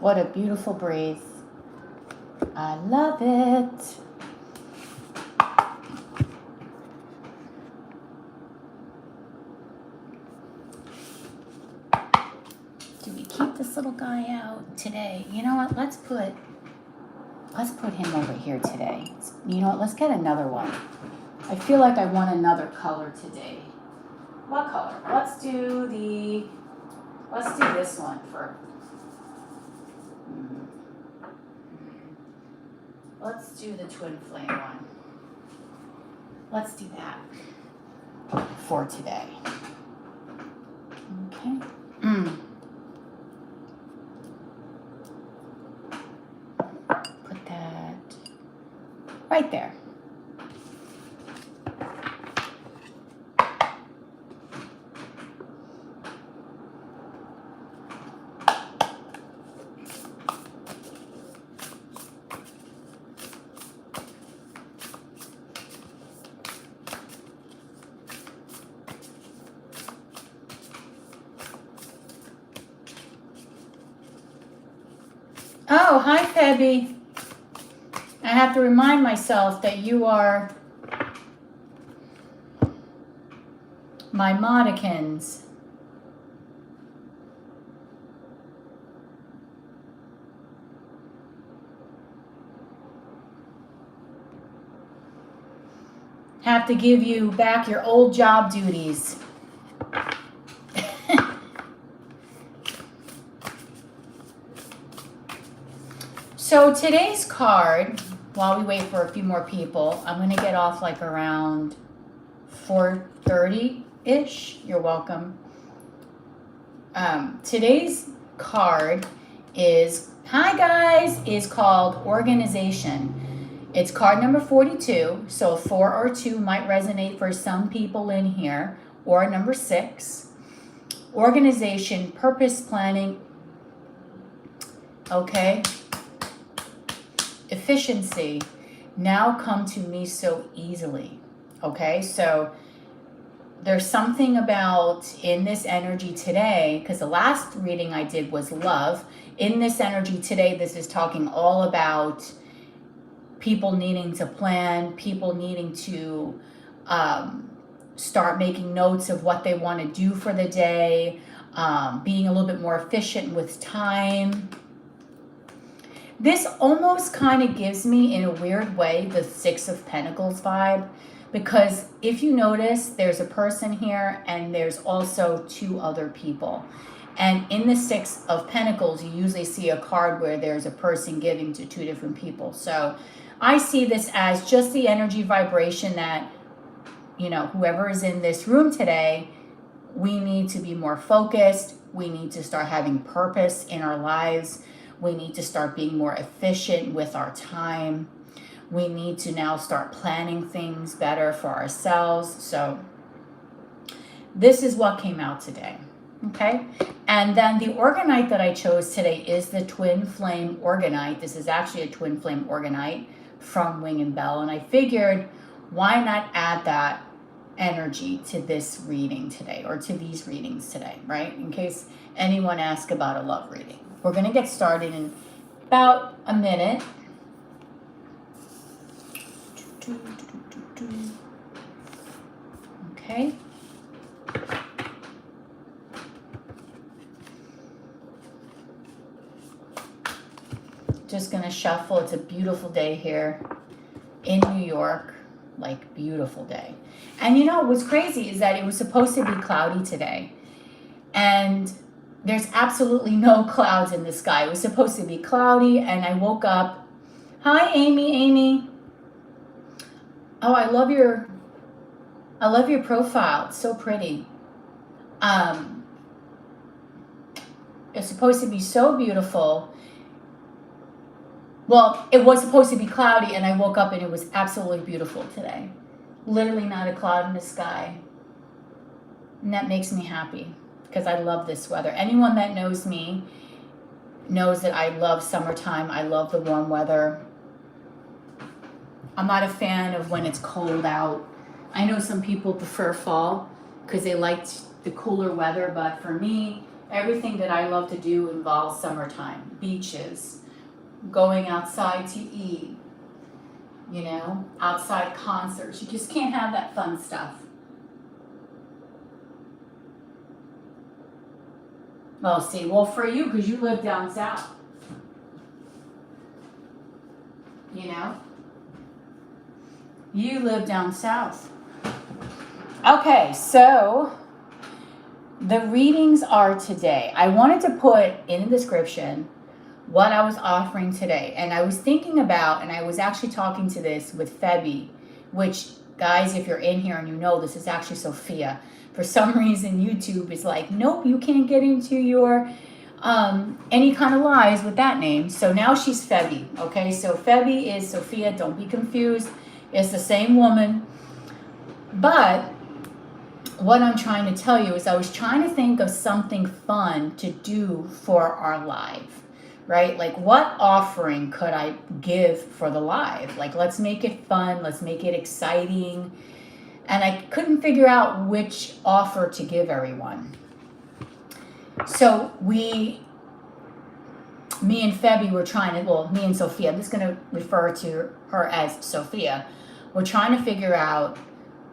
What a beautiful breeze. I love it. Do we keep this little guy out today? You know what? Let's put him over here today. You know what? Let's get another one. I feel like I want another color today. What color? Let's do this one for. Let's do the twin flame one. Let's do that for today. Okay. Put that right there. Oh, hi, Febby. I have to remind myself that you are my modicans. Have to give you back your old job duties. So today's card, while we wait for a few more people, I'm going to get off like around 4:30-ish. You're welcome. Today's card is, hi guys, is called Organization. It's card number 42, so 4 or 2 might resonate for some people in here, or number 6. Organization, purpose planning, okay. Efficiency, now come to me so easily, okay? So there's something about in this energy today, because the last reading I did was love. In this energy today, this is talking all about people needing to plan, people needing to start making notes of what they want to do for the day, being a little bit more efficient with time. This almost kind of gives me, in a weird way, the 6 of Pentacles vibe. Because if you notice, there's a person here and there's also 2 other people. And in the 6 of Pentacles, you usually see a card where there's a person giving to 2 different people. So I see this as just the energy vibration that, you know, whoever is in this room today, we need to be more focused. We need to start having purpose in our lives. We need to start being more efficient with our time. We need to now start planning things better for ourselves. So this is what came out today, okay? And then the Orgonite that I chose today is the Twin Flame Orgonite. This is actually a Twin Flame Orgonite from Wing and Bell. And I figured, why not add that energy to this reading today, or to these readings today, right? In case anyone asks about a love reading. We're going to get started in about a minute. Okay. Just going to shuffle. It's a beautiful day here in New York. Like, beautiful day. And you know, what's crazy is that it was supposed to be cloudy today. And there's absolutely no clouds in the sky. It was supposed to be cloudy, and I woke up. Hi, Amy. Oh, I love your profile. It's so pretty. It's supposed to be so beautiful. Well, it was supposed to be cloudy, and I woke up and it was absolutely beautiful today. Literally not a cloud in the sky. And that makes me happy, because I love this weather. Anyone that knows me knows that I love summertime. I love the warm weather. I'm not a fan of when it's cold out. I know some people prefer fall because they like the cooler weather, but for me, Everything that I love to do involves summertime. Beaches, going outside to eat, you know, outside concerts. You just can't have that fun stuff. Well, see, well, for you, because you live down south. You know? You live down south. Okay, so the readings are today. I wanted to put in the description what I was offering today. And I was thinking about, and I was actually talking to this with Febby, which, guys, if you're in here and you know, this is actually Sophia. For some reason, YouTube is like, nope, you can't get into your any kind of lies with that name. So now she's Febby, okay? So Febby is Sophia, don't be confused. It's the same woman. But what I'm trying to tell you is I was trying to think of something fun to do for our live, right? Like, what offering could I give for the live? Like, let's make it fun. Let's make it exciting. And I couldn't figure out which offer to give everyone. So me and Febby were trying to, well, me and Sophia, I'm just going to refer to her as Sophia. We're trying to figure out,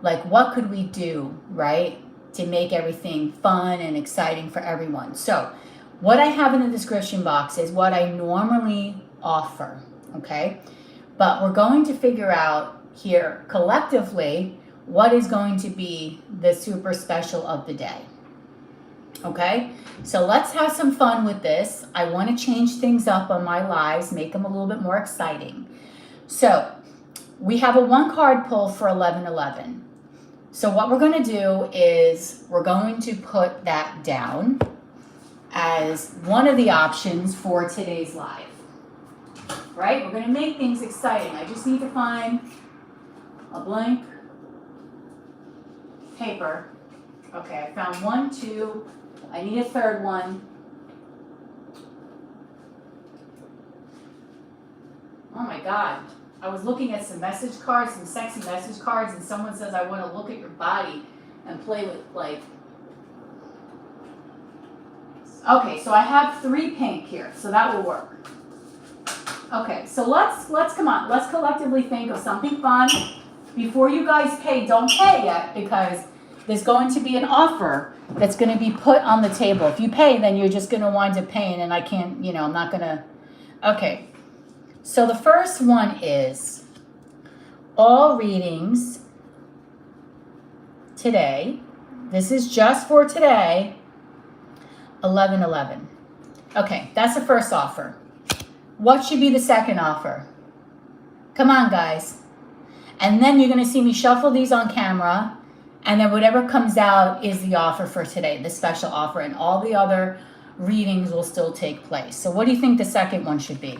like, what could we do, right, to make everything fun and exciting for everyone. So what I have in the description box is what I normally offer, okay? But we're going to figure out here collectively what is going to be the super special of the day. Okay, so let's have some fun with this. I want to change things up on my lives, make them a little bit more exciting. So we have a 1-card pull for 1111. So what we're going to do is we're going to put that down as one of the options for today's live. Right? We're going to make things exciting. I just need to find a blank paper. Okay, I found 1, 2. I need a third one. Oh my God. I was looking at some message cards, some sexy message cards, and someone says, I want to look at your body and play with, like... Okay, so I have 3 pink here, so that will work. Okay, so let's come on. Let's collectively think of something fun. Before you guys pay, don't pay yet, because there's going to be an offer that's going to be put on the table. If you pay, then you're just going to wind up paying, and I can't, you know, I'm not going to. Okay. So the first one is all readings today. This is just for today, 11/11. Okay, that's the first offer. What should be the second offer? Come on, guys. And then you're going to see me shuffle these on camera. And then whatever comes out is the offer for today, the special offer, and all the other readings will still take place. So what do you think the second one should be?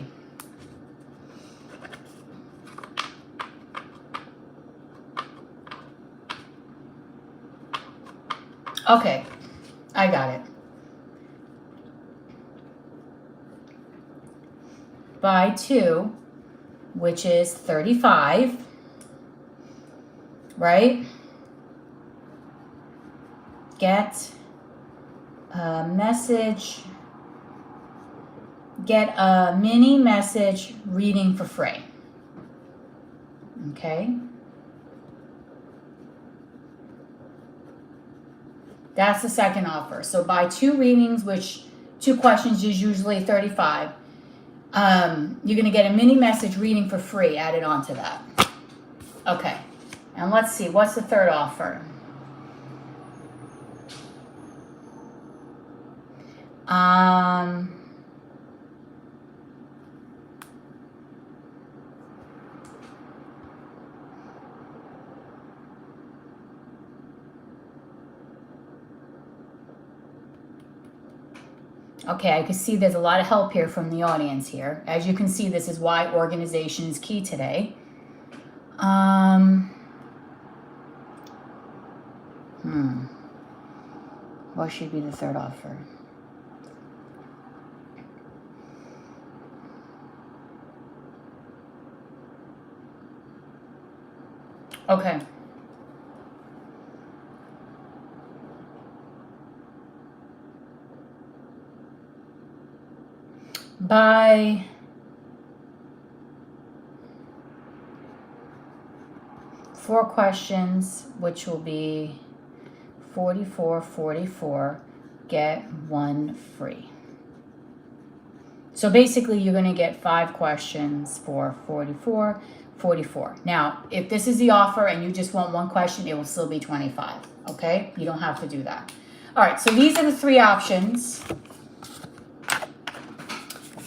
Okay, I got it. Buy 2, which is 35, right? Get a message, get a mini message reading for free. Okay. That's the second offer. So buy 2 readings, which 2 questions is usually 35. You're going to get a mini message reading for free added on to that. Okay. And let's see, what's the third offer? Okay, I can see there's a lot of help here from the audience here. As you can see, this is why organization is key today. What should be the third offer? Okay. by four questions, which will be 44, get one free. So basically you're going to get 5 questions for 44. Now, if this is the offer and you just want 1 question, it will still be 25. Okay? You don't have to do that. All right, so these are the 3 options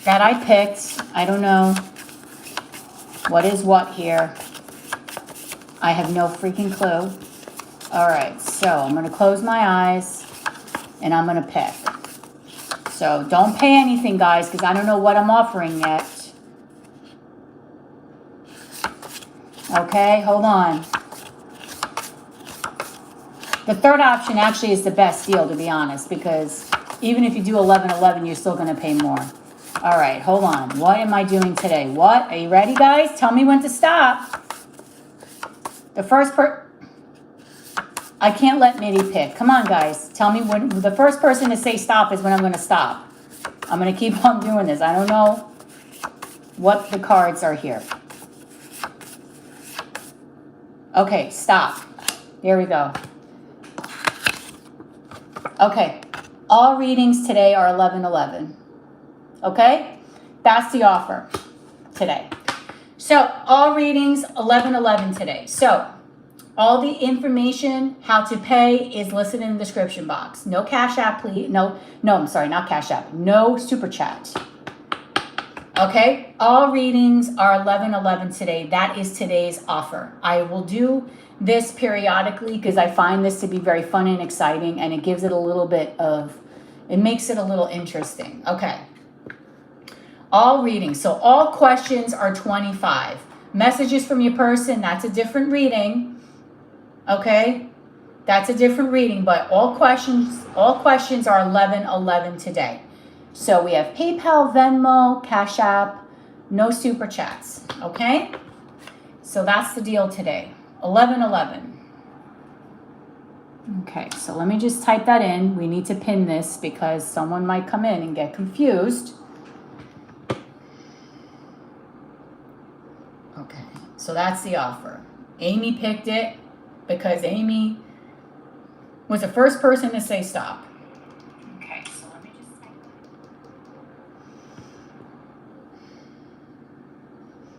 that I picked. I don't know what is what here. I have no freaking clue. All right, so I'm going to close my eyes and I'm going to pick. So don't pay anything, guys, because I don't know what I'm offering yet. Okay, hold on. The third option actually is the best deal, to be honest, because even if you do 11-11, you're still going to pay more. All right, hold on. What am I doing today? What? Are you ready, guys? Tell me when to stop. The first I can't let Mitty pick. Come on, guys. Tell me when the first person to say stop is when I'm going to stop. I'm going to keep on doing this. I don't know what the cards are here. Okay, stop. There we go. Okay. All readings today are 11-11. Okay? That's the offer today. So, all readings 11-11 today. So, all the information, how to pay, is listed in the description box. No Cashapp, please. No, I'm sorry, not Cashapp. No Super Chat. Okay? All readings are 11-11 today. That is today's offer. I will do this periodically because I find this to be very fun and exciting, and it gives it a little bit of, it makes it a little interesting. Okay. All readings. So all questions are 25. Messages from your person, that's a different reading. Okay, that's a different reading, but all questions are 11-11 today. So we have PayPal, Venmo, Cashapp, no Super Chats. Okay, so that's the deal today. 11-11. Okay, so let me just type that in. We need to pin this because someone might come in and get confused. Okay, so that's the offer. Amy picked it because Amy was the first person to say stop. Okay, so let me just type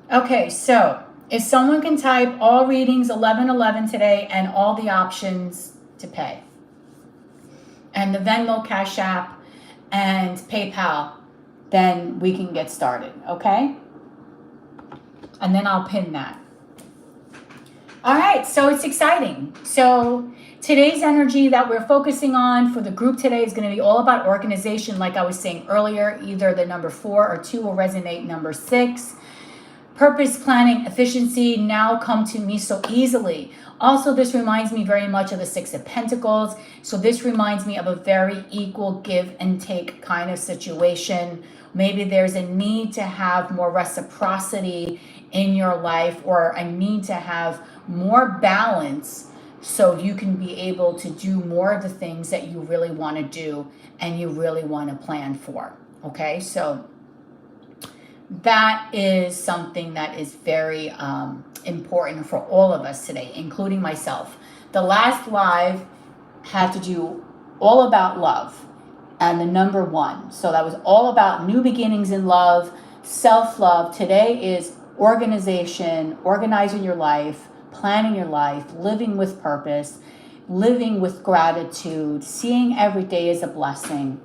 that. Okay, so if someone can type all readings 11-11 today and all the options to pay, and the Venmo, Cash App, and PayPal, then we can get started, okay? And then I'll pin that. All right, so it's exciting. So today's energy that we're focusing on for the group today is going to be all about organization. Like I was saying earlier, either the number 4 or 2 will resonate. Number 6, purpose, planning, efficiency now come to me so easily. Also, this reminds me very much of the 6 of Pentacles. So this reminds me of a very equal give and take kind of situation. Maybe there's a need to have more reciprocity in your life, or a need to have more balance so you can be able to do more of the things that you really want to do and you really want to plan for. Okay, so that is something that is very important for all of us today, including myself. The last live had to do all about love and the number 1. So that was all about new beginnings in love, self-love. Today is organization, organizing your life, planning your life, living with purpose, living with gratitude, seeing every day as a blessing,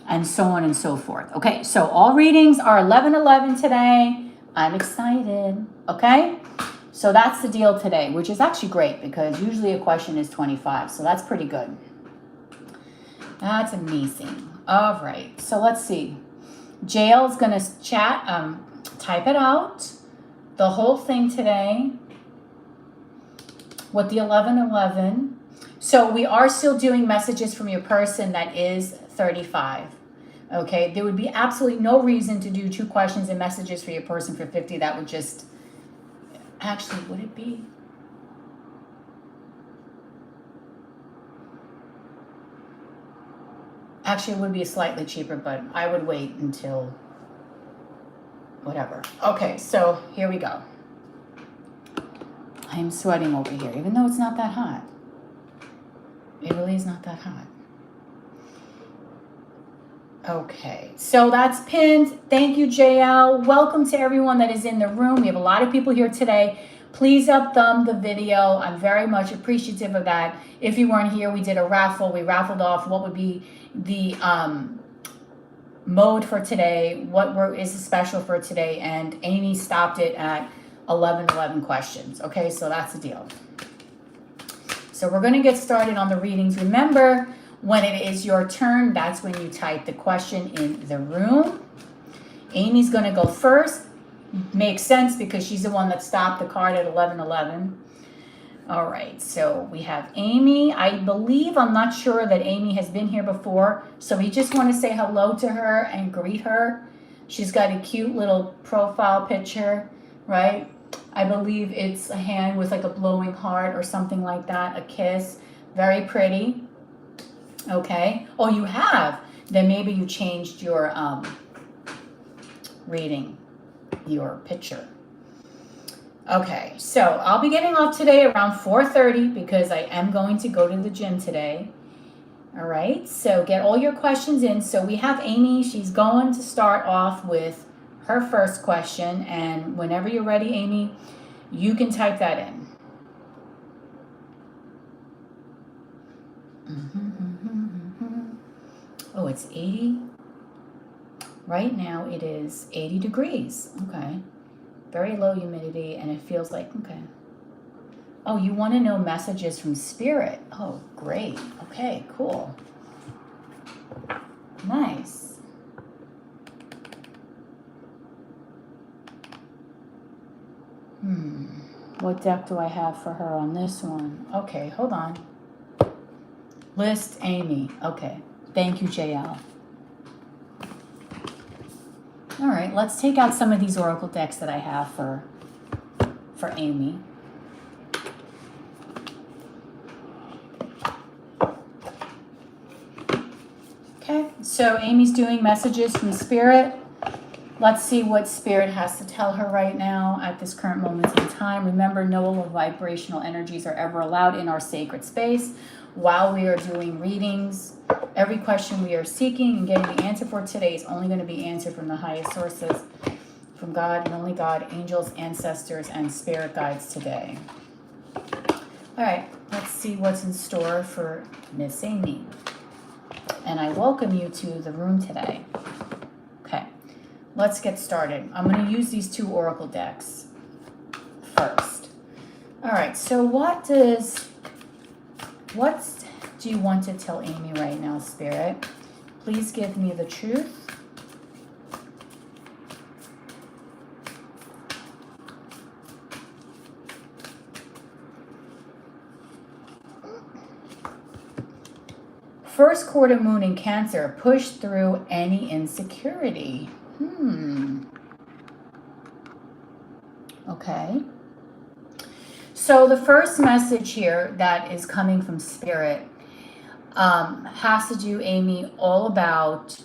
and so on and so forth. Okay, so all readings are 11-11 today. I'm excited, okay? So that's the deal today, which is actually great because usually a question is 25, so that's pretty good. That's amazing. All right, so let's see. Jail's gonna chat, type it out, the whole thing today with the 11-11. So we are still doing messages from your person that is 35. Okay, there would be absolutely no reason to do 2 questions and messages for your person for 50. That would just, actually, would it be? Actually, it would be slightly cheaper, but I would wait until whatever. Okay, so here we go. I am sweating over here, even though it's not that hot. It really is not that hot. Okay, so that's pinned. Thank you, JL. Welcome to everyone that is in the room. We have a lot of people here today. Please up thumb the video. I'm very much appreciative of that. If you weren't here, we did a raffle. We raffled off what would be the mode for today, what is special for today, and Amy stopped it at 11 questions. Okay, so that's the deal. So we're going to get started on the readings. Remember, when it is your turn, that's when you type the question in the room. Amy's going to go first. Makes sense because she's the one that stopped the card at 11:11. All right, so we have Amy. I believe, I'm not sure that Amy has been here before, so we just want to say hello to her and greet her. She's got a cute little profile picture, right? I believe it's a hand with like a glowing heart or something like that, a kiss. Very pretty. Okay. Oh, you have? Then maybe you changed your reading, your picture. Okay, so I'll be getting off today around 4:30 because I am going to go to the gym today. All right, so get all your questions in. So we have Amy. She's going to start off with her first question. And whenever you're ready, Amy, you can type that in. Oh, it's 80. Right now it is 80 degrees. Okay. Very low humidity, and it feels like, okay. Oh, you want to know messages from Spirit. Oh, great. Okay, cool. Nice. What deck do I have for her on this one? Okay, hold on. List Amy. Okay. Thank you, JL. All right, let's take out some of these oracle decks that I have for Amy. Okay, so Amy's doing messages from Spirit. Let's see what Spirit has to tell her right now at this current moment in time. Remember, no low vibrational energies are ever allowed in our sacred space while we are doing readings. Every question we are seeking and getting the answer for today is only going to be answered from the highest sources, from God and only God, angels, ancestors, and spirit guides today. All right, let's see what's in store for Miss Amy. And I welcome you to the room today. Okay, let's get started. I'm going to use these two oracle decks first. All right, so what do you want to tell Amy right now, Spirit? Please give me the truth. First quarter moon in Cancer, push through any insecurity. Okay. So the first message here that is coming from Spirit has to do, Amy, all about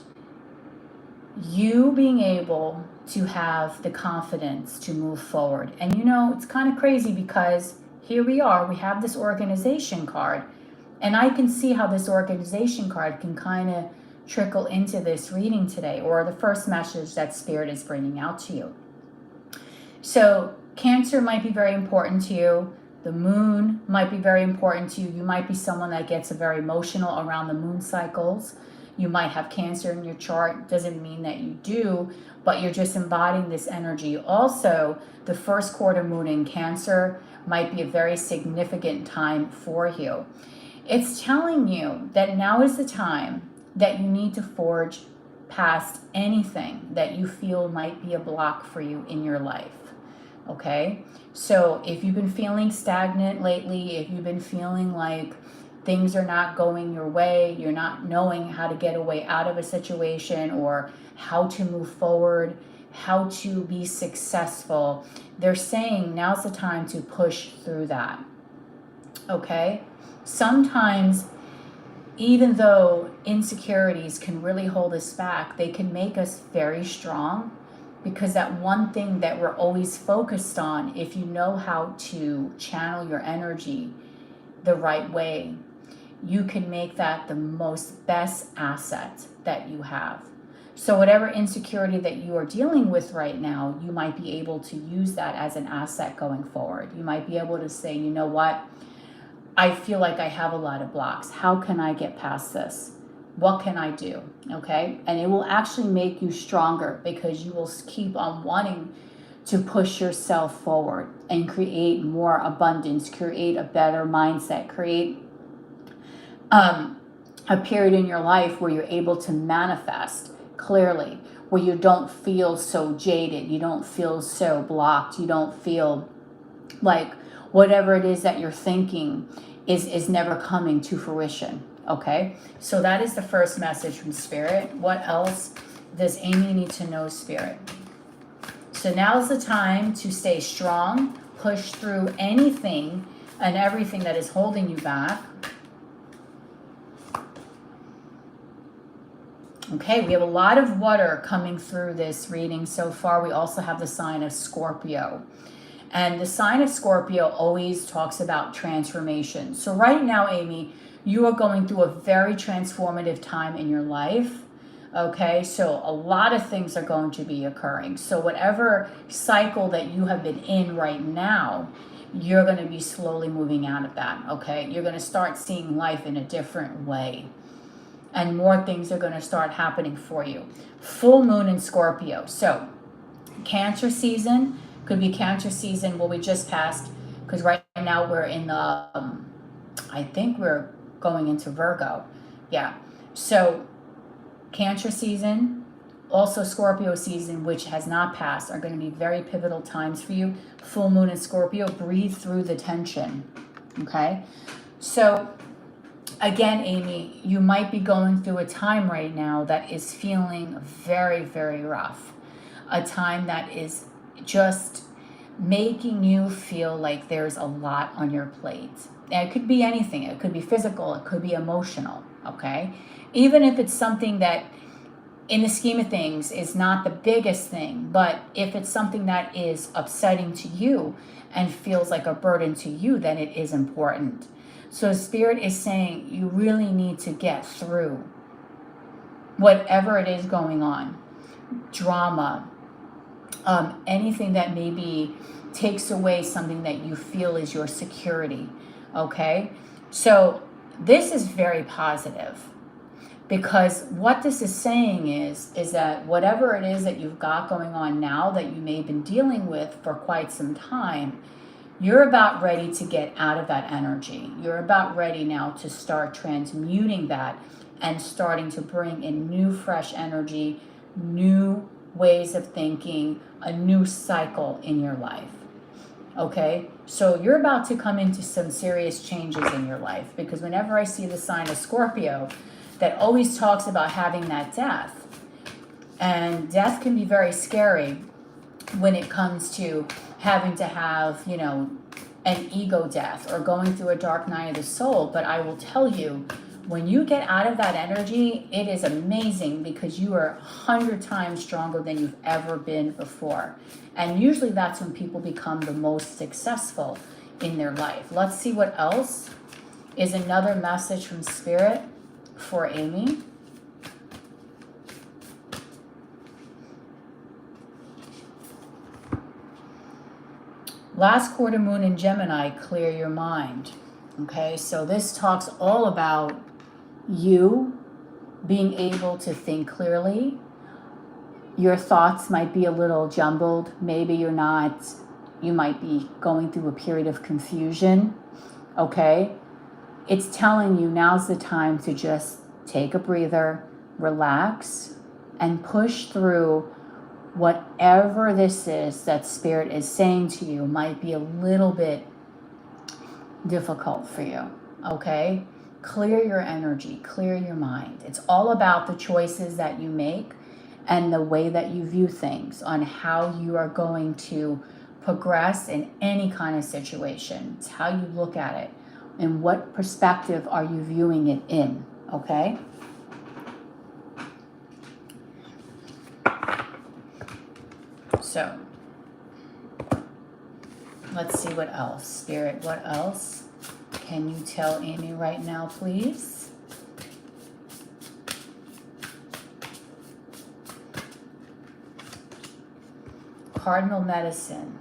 you being able to have the confidence to move forward. And you know, it's kind of crazy because here we are, we have this organization card, and I can see how this organization card can kind of trickle into this reading today, or the first message that Spirit is bringing out to you. So Cancer might be very important to you. The moon might be very important to you. You might be someone that gets very emotional around the moon cycles. You might have Cancer in your chart. Doesn't mean that you do, but you're just embodying this energy. Also, the first quarter moon in Cancer might be a very significant time for you. It's telling you that now is the time that you need to forge past anything that you feel might be a block for you in your life. Okay? So if you've been feeling stagnant lately, if you've been feeling like things are not going your way, you're not knowing how to get a way out of a situation or how to move forward, how to be successful, they're saying now's the time to push through that. Okay? Sometimes, even though insecurities can really hold us back, they can make us very strong. Because that one thing that we're always focused on, if you know how to channel your energy the right way, you can make that the most best asset that you have. So whatever insecurity that you are dealing with right now, you might be able to use that as an asset going forward. You might be able to say, you know what? I feel like I have a lot of blocks. How can I get past this? What can I do? Okay? And it will actually make you stronger, because you will keep on wanting to push yourself forward and create more abundance, create a better mindset, create a period in your life where you're able to manifest clearly, where you don't feel so jaded, you don't feel so blocked, you don't feel like whatever it is that you're thinking is never coming to fruition. Okay, so that is the first message from Spirit. What else does Amy need to know, Spirit? So now's the time to stay strong, push through anything and everything that is holding you back. Okay, we have a lot of water coming through this reading so far. We also have the sign of Scorpio. And the sign of Scorpio always talks about transformation. So right now, Amy, you are going through a very transformative time in your life. Okay, so a lot of things are going to be occurring. So whatever cycle that you have been in right now, you're going to be slowly moving out of that. Okay, you're going to start seeing life in a different way. And more things are going to start happening for you. Full moon in Scorpio. So Cancer season, could be Cancer season. Well, we just passed, because right now we're in the, I think we're going into Virgo. Yeah. So Cancer season, also Scorpio season, which has not passed, are going to be very pivotal times for you. Full moon in Scorpio, breathe through the tension. Okay. So again, Amy, you might be going through a time right now that is feeling very, very rough. A time that is just making you feel like there's a lot on your plate. And it could be anything. It could be physical. It could be emotional. Okay? Even if it's something that, in the scheme of things, is not the biggest thing, but if it's something that is upsetting to you and feels like a burden to you, then it is important. So Spirit is saying you really need to get through whatever it is going on. Drama, anything that maybe takes away something that you feel is your security. Okay? So this is very positive, because what this is saying is that whatever it is that you've got going on now that you may have been dealing with for quite some time, you're about ready to get out of that energy. You're about ready now to start transmuting that and starting to bring in new, fresh energy, new ways of thinking, a new cycle in your life. Okay? So you're about to come into some serious changes in your life, because whenever I see the sign of Scorpio, that always talks about having that death. And death can be very scary when it comes to having to have, you know, an ego death or going through a dark night of the soul. But I will tell you, when you get out of that energy, it is amazing, because you are 100 times stronger than you've ever been before. And usually that's when people become the most successful in their life. Let's see what else is another message from Spirit for Amy. Last quarter moon in Gemini, clear your mind. Okay, so this talks all about you being able to think clearly. Your thoughts might be a little jumbled. Maybe you're not, you might be going through a period of confusion. Okay, it's telling you now's the time to just take a breather, relax, and push through whatever this is that Spirit is saying to you. Might be a little bit difficult for you. Okay, clear your energy, clear your mind. It's all about the choices that you make and the way that you view things, on how you are going to progress in any kind of situation. It's how you look at it and what perspective are you viewing it in. Okay? So let's see what else. Spirit, what else can you tell Amy right now, please? Cardinal medicine.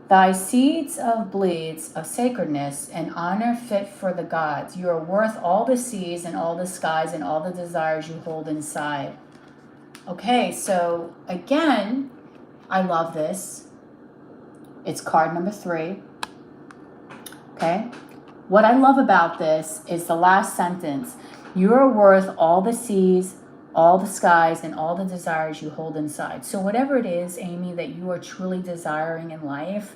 Thy seeds of bleeds of sacredness and honor fit for the gods. You are worth all the seas and all the skies and all the desires you hold inside. Okay, so again, I love this. It's card number 3. Okay. What I love about this is the last sentence. You are worth all the seas, all the skies, and all the desires you hold inside. So whatever it is, Amy, that you are truly desiring in life,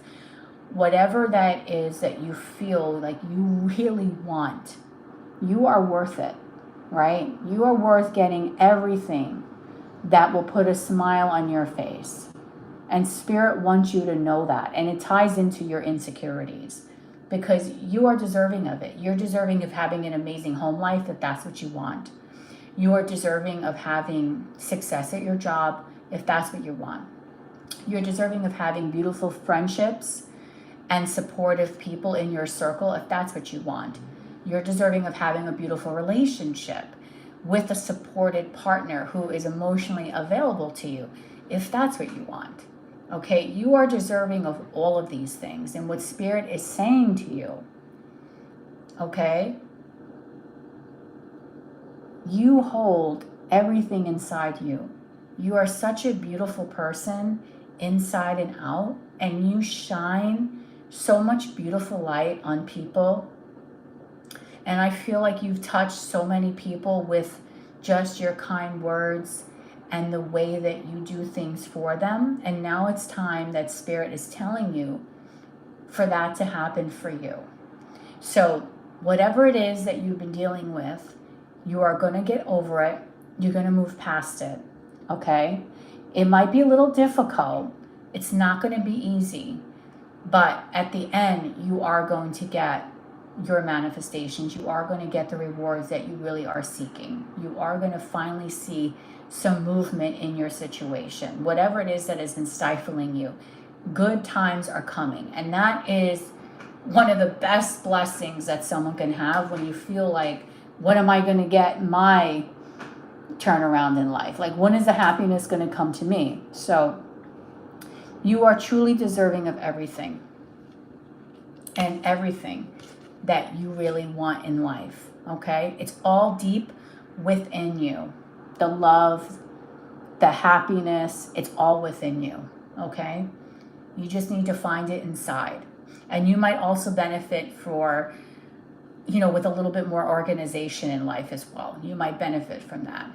whatever that is that you feel like you really want, you are worth it, right? You are worth getting everything that will put a smile on your face. And Spirit wants you to know that. And it ties into your insecurities because you are deserving of it. You're deserving of having an amazing home life if that's what you want. You are deserving of having success at your job if that's what you want. You're deserving of having beautiful friendships and supportive people in your circle if that's what you want. You're deserving of having a beautiful relationship with a supported partner who is emotionally available to you if that's what you want. Okay, you are deserving of all of these things. And what Spirit is saying to you, okay, you hold everything inside you. You are such a beautiful person inside and out, and you shine so much beautiful light on people. And I feel like you've touched so many people with just your kind words and the way that you do things for them. And now it's time that Spirit is telling you for that to happen for you. So whatever it is that you've been dealing with, you are going to get over it. You're going to move past it. Okay? It might be a little difficult. It's not going to be easy. But at the end, you are going to get your manifestations. You are going to get the rewards that you really are seeking. You are going to finally see some movement in your situation. Whatever it is that has been stifling you, good times are coming. And that is one of the best blessings that someone can have when you feel like, when am I going to get my turnaround in life? Like, when is the happiness going to come to me? So you are truly deserving of everything and everything that you really want in life. Okay? It's all deep within you. The love, the happiness, it's all within you. Okay? You just need to find it inside. And you might also benefit for, with a little bit more organization in life as well. You might benefit from that.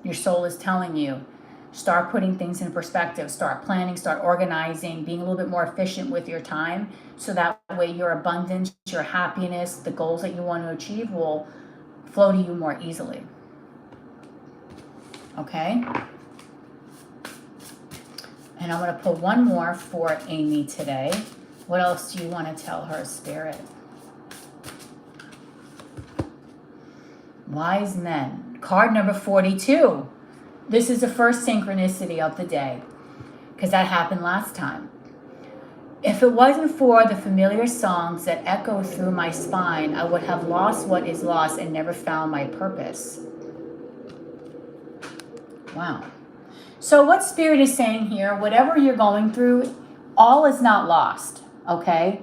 Your soul is telling you, start putting things in perspective, start planning, start organizing, being a little bit more efficient with your time, so that way your abundance, your happiness, the goals that you want to achieve will flow to you more easily. Okay? And I'm going to pull one more for Amy today. What else do you want to tell her, Spirit? Wise men. Card number 42. This is the first synchronicity of the day, because that happened last time. If it wasn't for the familiar songs that echo through my spine, I would have lost what is lost and never found my purpose. Wow. So what Spirit is saying here, whatever you're going through, all is not lost, okay?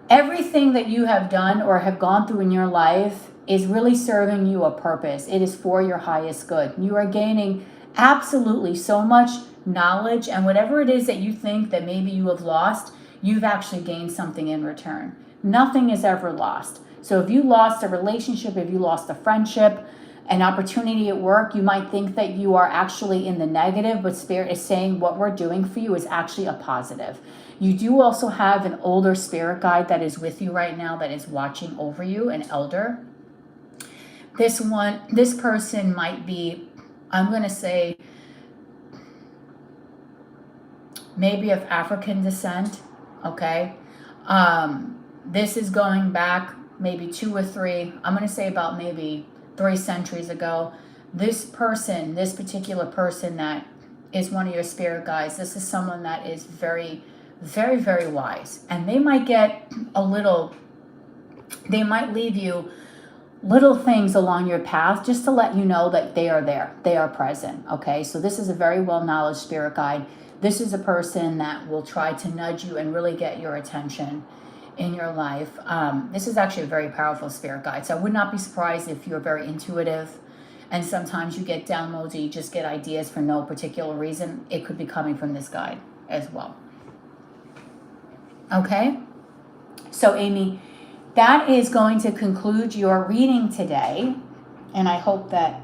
Everything that you have done or have gone through in your life is really serving you a purpose. It is for your highest good. You are gaining absolutely so much knowledge, and whatever it is that you think that maybe you have lost, you've actually gained something in return. Nothing is ever lost. So if you lost a relationship, if you lost a friendship, an opportunity at work, you might think that you are actually in the negative, but Spirit is saying what we're doing for you is actually a positive. You do also have an older spirit guide that is with you right now, that is watching over you, an elder. This person might be, I'm going to say, maybe of African descent, okay? This is going back maybe 2 or 3, I'm going to say about maybe 3 centuries ago. This person, this particular person that is one of your spirit guides. This is someone that is very, very, very wise. And they might get they might leave you little things along your path just to let you know that they are there. They are present, okay? So this is a very well-knowledge spirit guide. This is a person that will try to nudge you and really get your attention in your life. This is actually a very powerful spirit guide. So I would not be surprised if you're very intuitive and sometimes you get downloads or you just get ideas for no particular reason. It could be coming from this guide as well. Okay? So Amy, that is going to conclude your reading today. And I hope that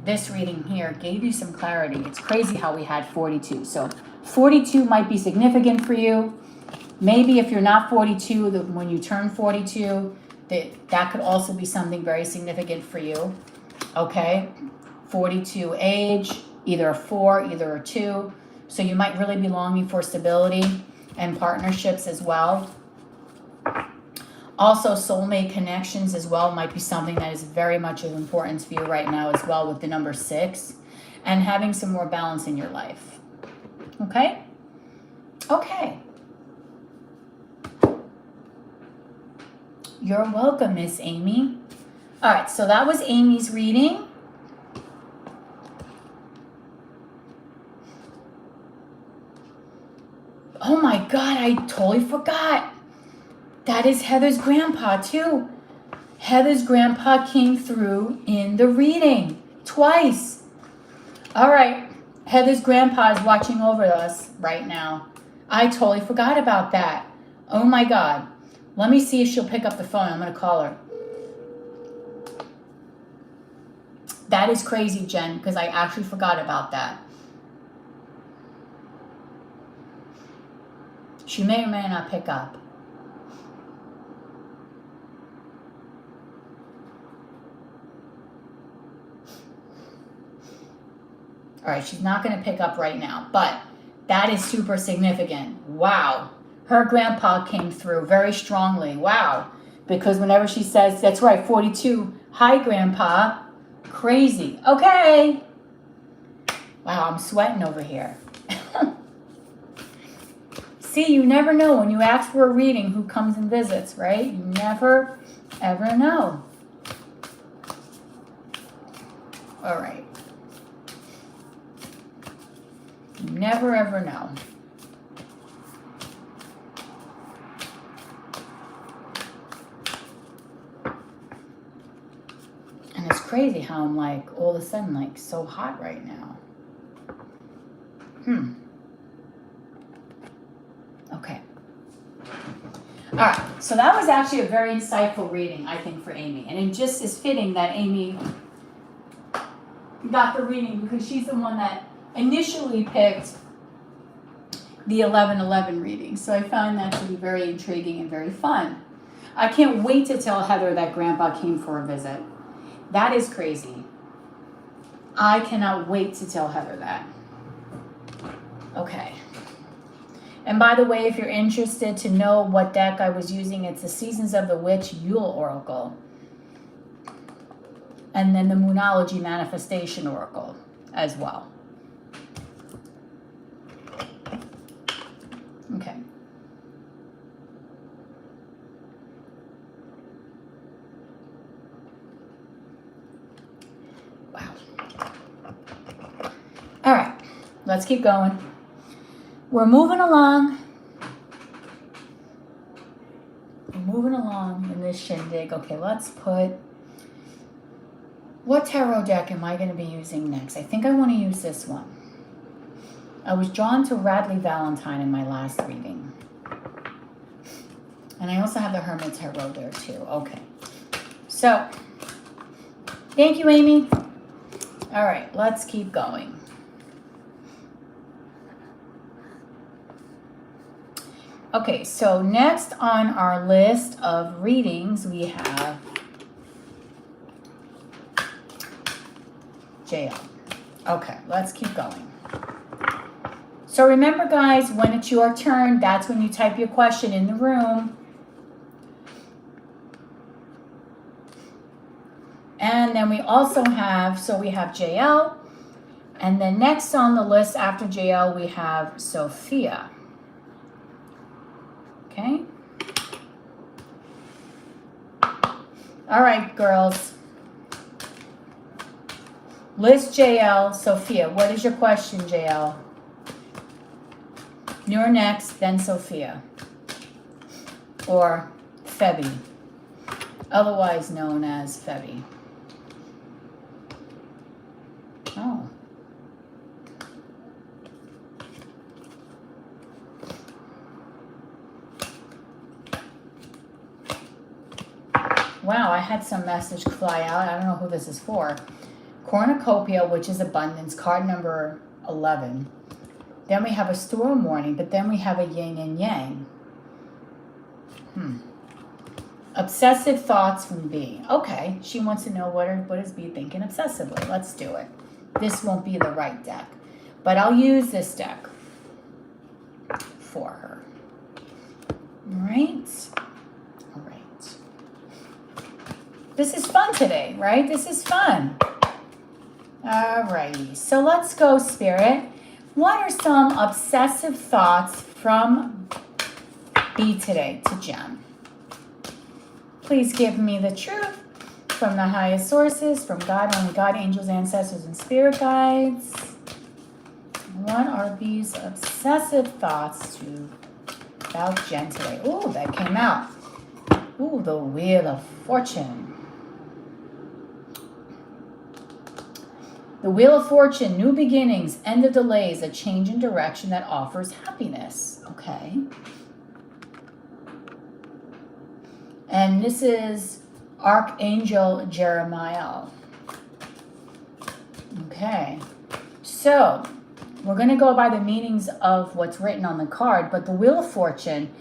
this reading here gave you some clarity. It's crazy how we had 42. So 42 might be significant for you. Maybe if you're not 42, when you turn 42, that could also be something very significant for you. Okay? 42 age, either a 4, either a 2. So you might really be longing for stability and partnerships as well. Also, soulmate connections as well might be something that is very much of importance for you right now as well with the number 6. And having some more balance in your life. Okay? Okay. You're welcome, Miss Amy. All right, so that was Amy's reading. Oh my God, I totally forgot. That is Heather's grandpa too. Heather's grandpa came through in the reading twice. All right, Heather's grandpa is watching over us right now. I totally forgot about that. Oh my God. Let me see if she'll pick up the phone. I'm going to call her. That is crazy, Jen, because I actually forgot about that. She may or may not pick up. All right, she's not going to pick up right now, but that is super significant. Wow. Her grandpa came through very strongly. Wow. Because whenever she says, that's right, 42, hi, grandpa. Crazy. Okay. Wow, I'm sweating over here. See, you never know when you ask for a reading who comes and visits, right? You never, ever know. All right. You never, ever know. And it's crazy how I'm like, all of a sudden, like, so hot right now. Okay. All right. So that was actually a very insightful reading, I think, for Amy. And it just is fitting that Amy got the reading because she's the one that initially picked the 11/11 reading. So I found that to be very intriguing and very fun. I can't wait to tell Heather that grandpa came for a visit. That is crazy. I cannot wait to tell Heather that. Okay. And by the way, if you're interested to know what deck I was using, it's the Seasons of the Witch Yule Oracle. And then the Moonology Manifestation Oracle as well. Okay. Wow. All right, let's keep going. We're moving along. We're moving along in this shindig. Okay, let's put... What tarot deck am I going to be using next? I think I want to use this one. I was drawn to Radley Valentine in my last reading. And I also have the Hermit Tarot there too. Okay. So, thank you, Amy. All right, let's keep going. Okay, so next on our list of readings, we have JL. Okay, let's keep going. So remember, guys, when it's your turn, that's when you type your question in the room. And then we also have, so we have JL, And then next on the list after JL, we have Sophia. Okay. All right, girls. List JL, Sophia. What is your question, JL? You're next, then Sophia. Or Febby. Otherwise known as Febby. Oh. Wow, I had some message fly out. I don't know who this is for. Cornucopia, which is abundance, card number 11. Then we have a storm warning, but then we have a yin and yang. Obsessive thoughts from B. Okay, she wants to know what is B thinking obsessively. Let's do it. This won't be the right deck, but I'll use this deck for her. All right. All right. This is fun today, right? This is fun. All righty. So let's go, Spirit. What are some obsessive thoughts from B today to Jem? Please give me the truth from the highest sources, from God, only God, angels, ancestors, and spirit guides. What are these obsessive thoughts about Jen today? Ooh, that came out. Ooh, the Wheel of Fortune. The Wheel of Fortune, new beginnings, end of delays, a change in direction that offers happiness. Okay. And this is Archangel Jeremiah. Okay. So, we're going to go by the meanings of what's written on the card, but the Wheel of Fortune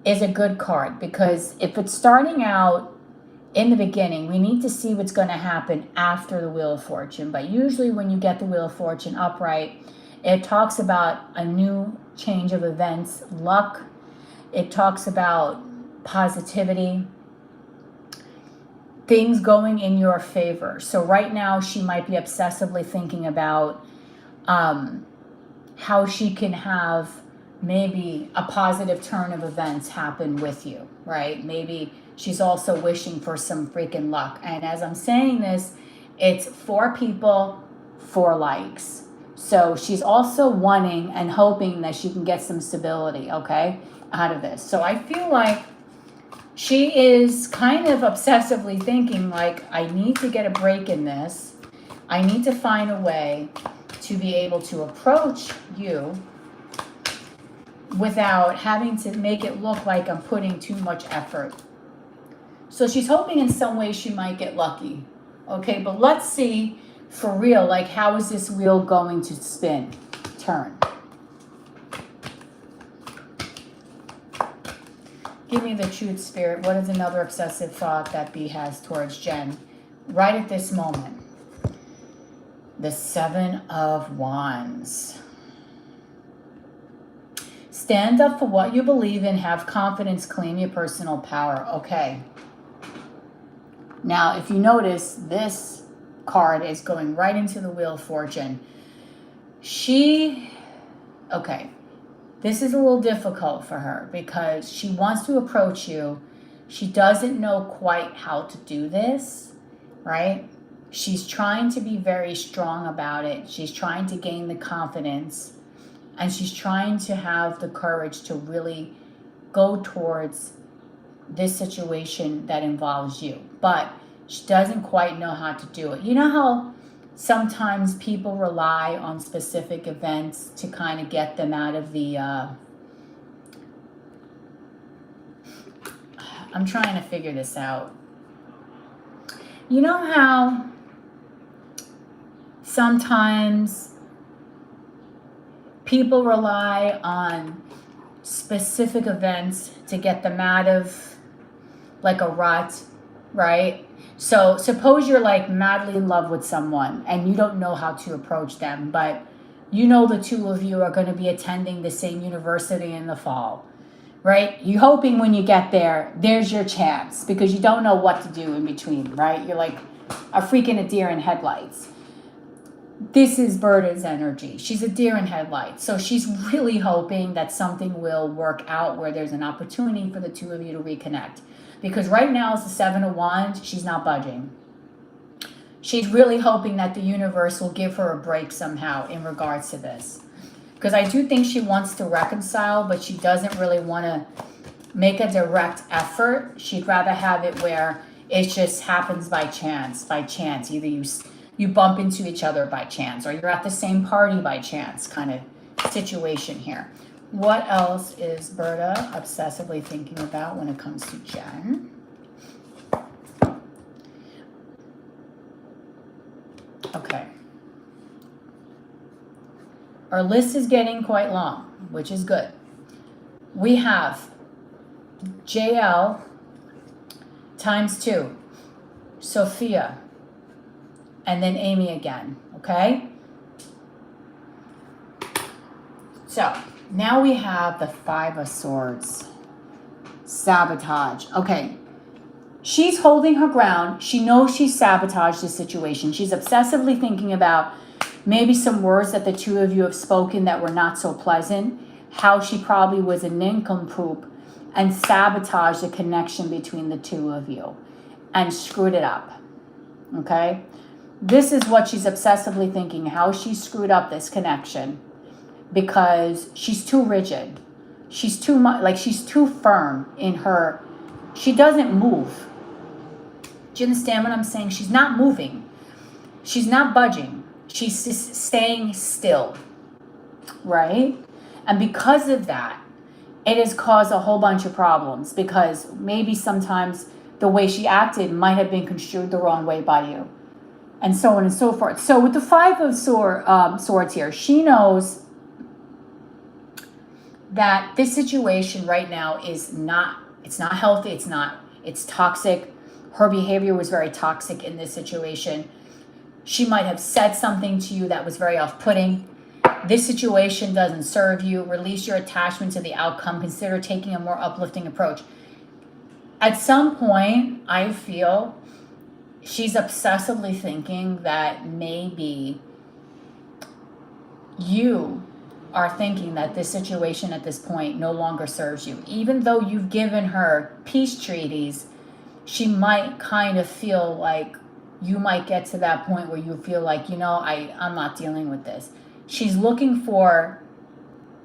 is a good card because if it's starting out in the beginning, we need to see what's going to happen after the Wheel of Fortune. But usually when you get the Wheel of Fortune upright, it talks about a new change of events, luck. It talks about positivity, things going in your favor. So right now she might be obsessively thinking about how she can have maybe a positive turn of events happen with you, right? Maybe she's also wishing for some freaking luck. And as I'm saying this, it's 4 people, 4 likes. So she's also wanting and hoping that she can get some stability, okay, out of this. So I feel like she is kind of obsessively thinking like, I need to get a break in this. I need to find a way to be able to approach you without having to make it look like I'm putting too much effort. So she's hoping in some way she might get lucky. Okay, but let's see for real, like how is this wheel going to spin, turn? Give me the truth, Spirit. What is another obsessive thought that B has towards Jen right at this moment? The 7 of Wands. Stand up for what you believe in. Have confidence. Claim your personal power. Okay. Now, if you notice, this card is going right into the Wheel of Fortune. Okay. This is a little difficult for her because she wants to approach you. She doesn't know quite how to do this, right? She's trying to be very strong about it. She's trying to gain the confidence. And she's trying to have the courage to really go towards this situation that involves you. But she doesn't quite know how to do it. You know how sometimes people rely on specific events to kind of get them out of the... I'm trying to figure this out. You know how sometimes people rely on specific events to get them out of like a rut, right? So suppose you're like madly in love with someone and you don't know how to approach them, but you know the two of you are going to be attending the same university in the fall, right? You're hoping when you get there, there's your chance because you don't know what to do in between, right? You're like a freaking a deer in headlights. This is Berta's energy. She's a deer in headlights. So she's really hoping that something will work out where there's an opportunity for the two of you to reconnect. Because right now it's the Seven of Wands. She's not budging. She's really hoping that the universe will give her a break somehow in regards to this. Because I do think she wants to reconcile, but she doesn't really want to make a direct effort. She'd rather have it where it just happens by chance. Either you bump into each other by chance, or you're at the same party by chance, kind of situation here. What else is Berta obsessively thinking about when it comes to Jen? Okay. Our list is getting quite long, which is good. We have JL times 2, Sophia, and then Amy again, okay? So now we have the Five of Swords. Sabotage. Okay. She's holding her ground. She knows she sabotaged the situation. She's obsessively thinking about maybe some words that the two of you have spoken that were not so pleasant. How she probably was a nincompoop and sabotaged the connection between the two of you and screwed it up. Okay? This is what she's obsessively thinking, how she screwed up this connection, because she's too rigid. She's too much, like she's too firm in her, she doesn't move. Do you understand what I'm saying? She's not moving. She's not budging. She's just staying still, right? And because of that, it has caused a whole bunch of problems, because maybe sometimes the way she acted might have been construed the wrong way by you, and so on and so forth. So with the Five of Swords here, she knows that this situation right now is not, it's not healthy, it's toxic. Her behavior was very toxic in this situation. She might have said something to you that was very off-putting. This situation doesn't serve you. Release your attachment to the outcome. Consider taking a more uplifting approach. At some point, I feel she's obsessively thinking that maybe you are thinking that this situation at this point no longer serves you. Even though you've given her peace treaties, she might kind of feel like you might get to that point where you feel like, you know, I'm not dealing with this. She's looking for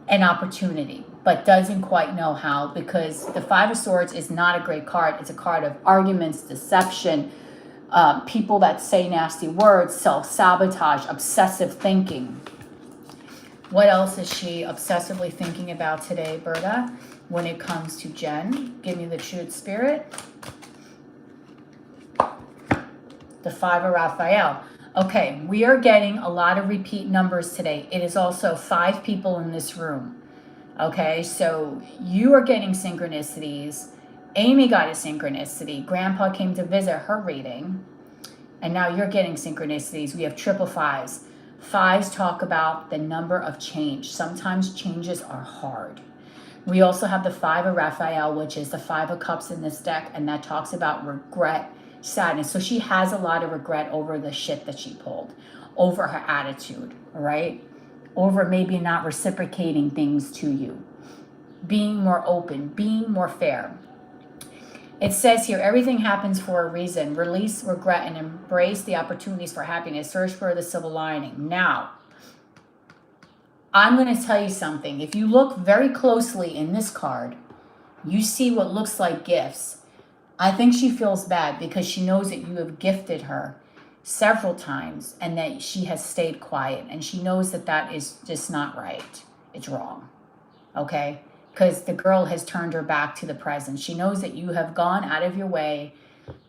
an opportunity, but doesn't quite know how, because the Five of Swords is not a great card. It's a card of arguments, deception, people that say nasty words, self-sabotage, obsessive thinking. What else is she obsessively thinking about today, Berta, when it comes to Jen? Give me the truth, Spirit. The Five of Raphael. Okay, we are getting a lot of repeat numbers today. It is also 5 people in this room. Okay, so you are getting synchronicities. Amy got a synchronicity. Grandpa came to visit her reading. And now you're getting synchronicities. We have triple fives. Fives talk about the number of change. Sometimes changes are hard. We also have the Five of Raphael, which is the 5 of Cups in this deck, and that talks about regret, sadness. So she has a lot of regret over the shit that she pulled, over her attitude, right? Over maybe not reciprocating things to you, being more open, being more fair. It says here, everything happens for a reason. Release regret and embrace the opportunities for happiness. Search for the silver lining. Now, I'm going to tell you something. If you look very closely in this card, you see what looks like gifts. I think she feels bad because she knows that you have gifted her several times and that she has stayed quiet. And she knows that that is just not right. It's wrong. Okay? Because the girl has turned her back to the present. She knows that you have gone out of your way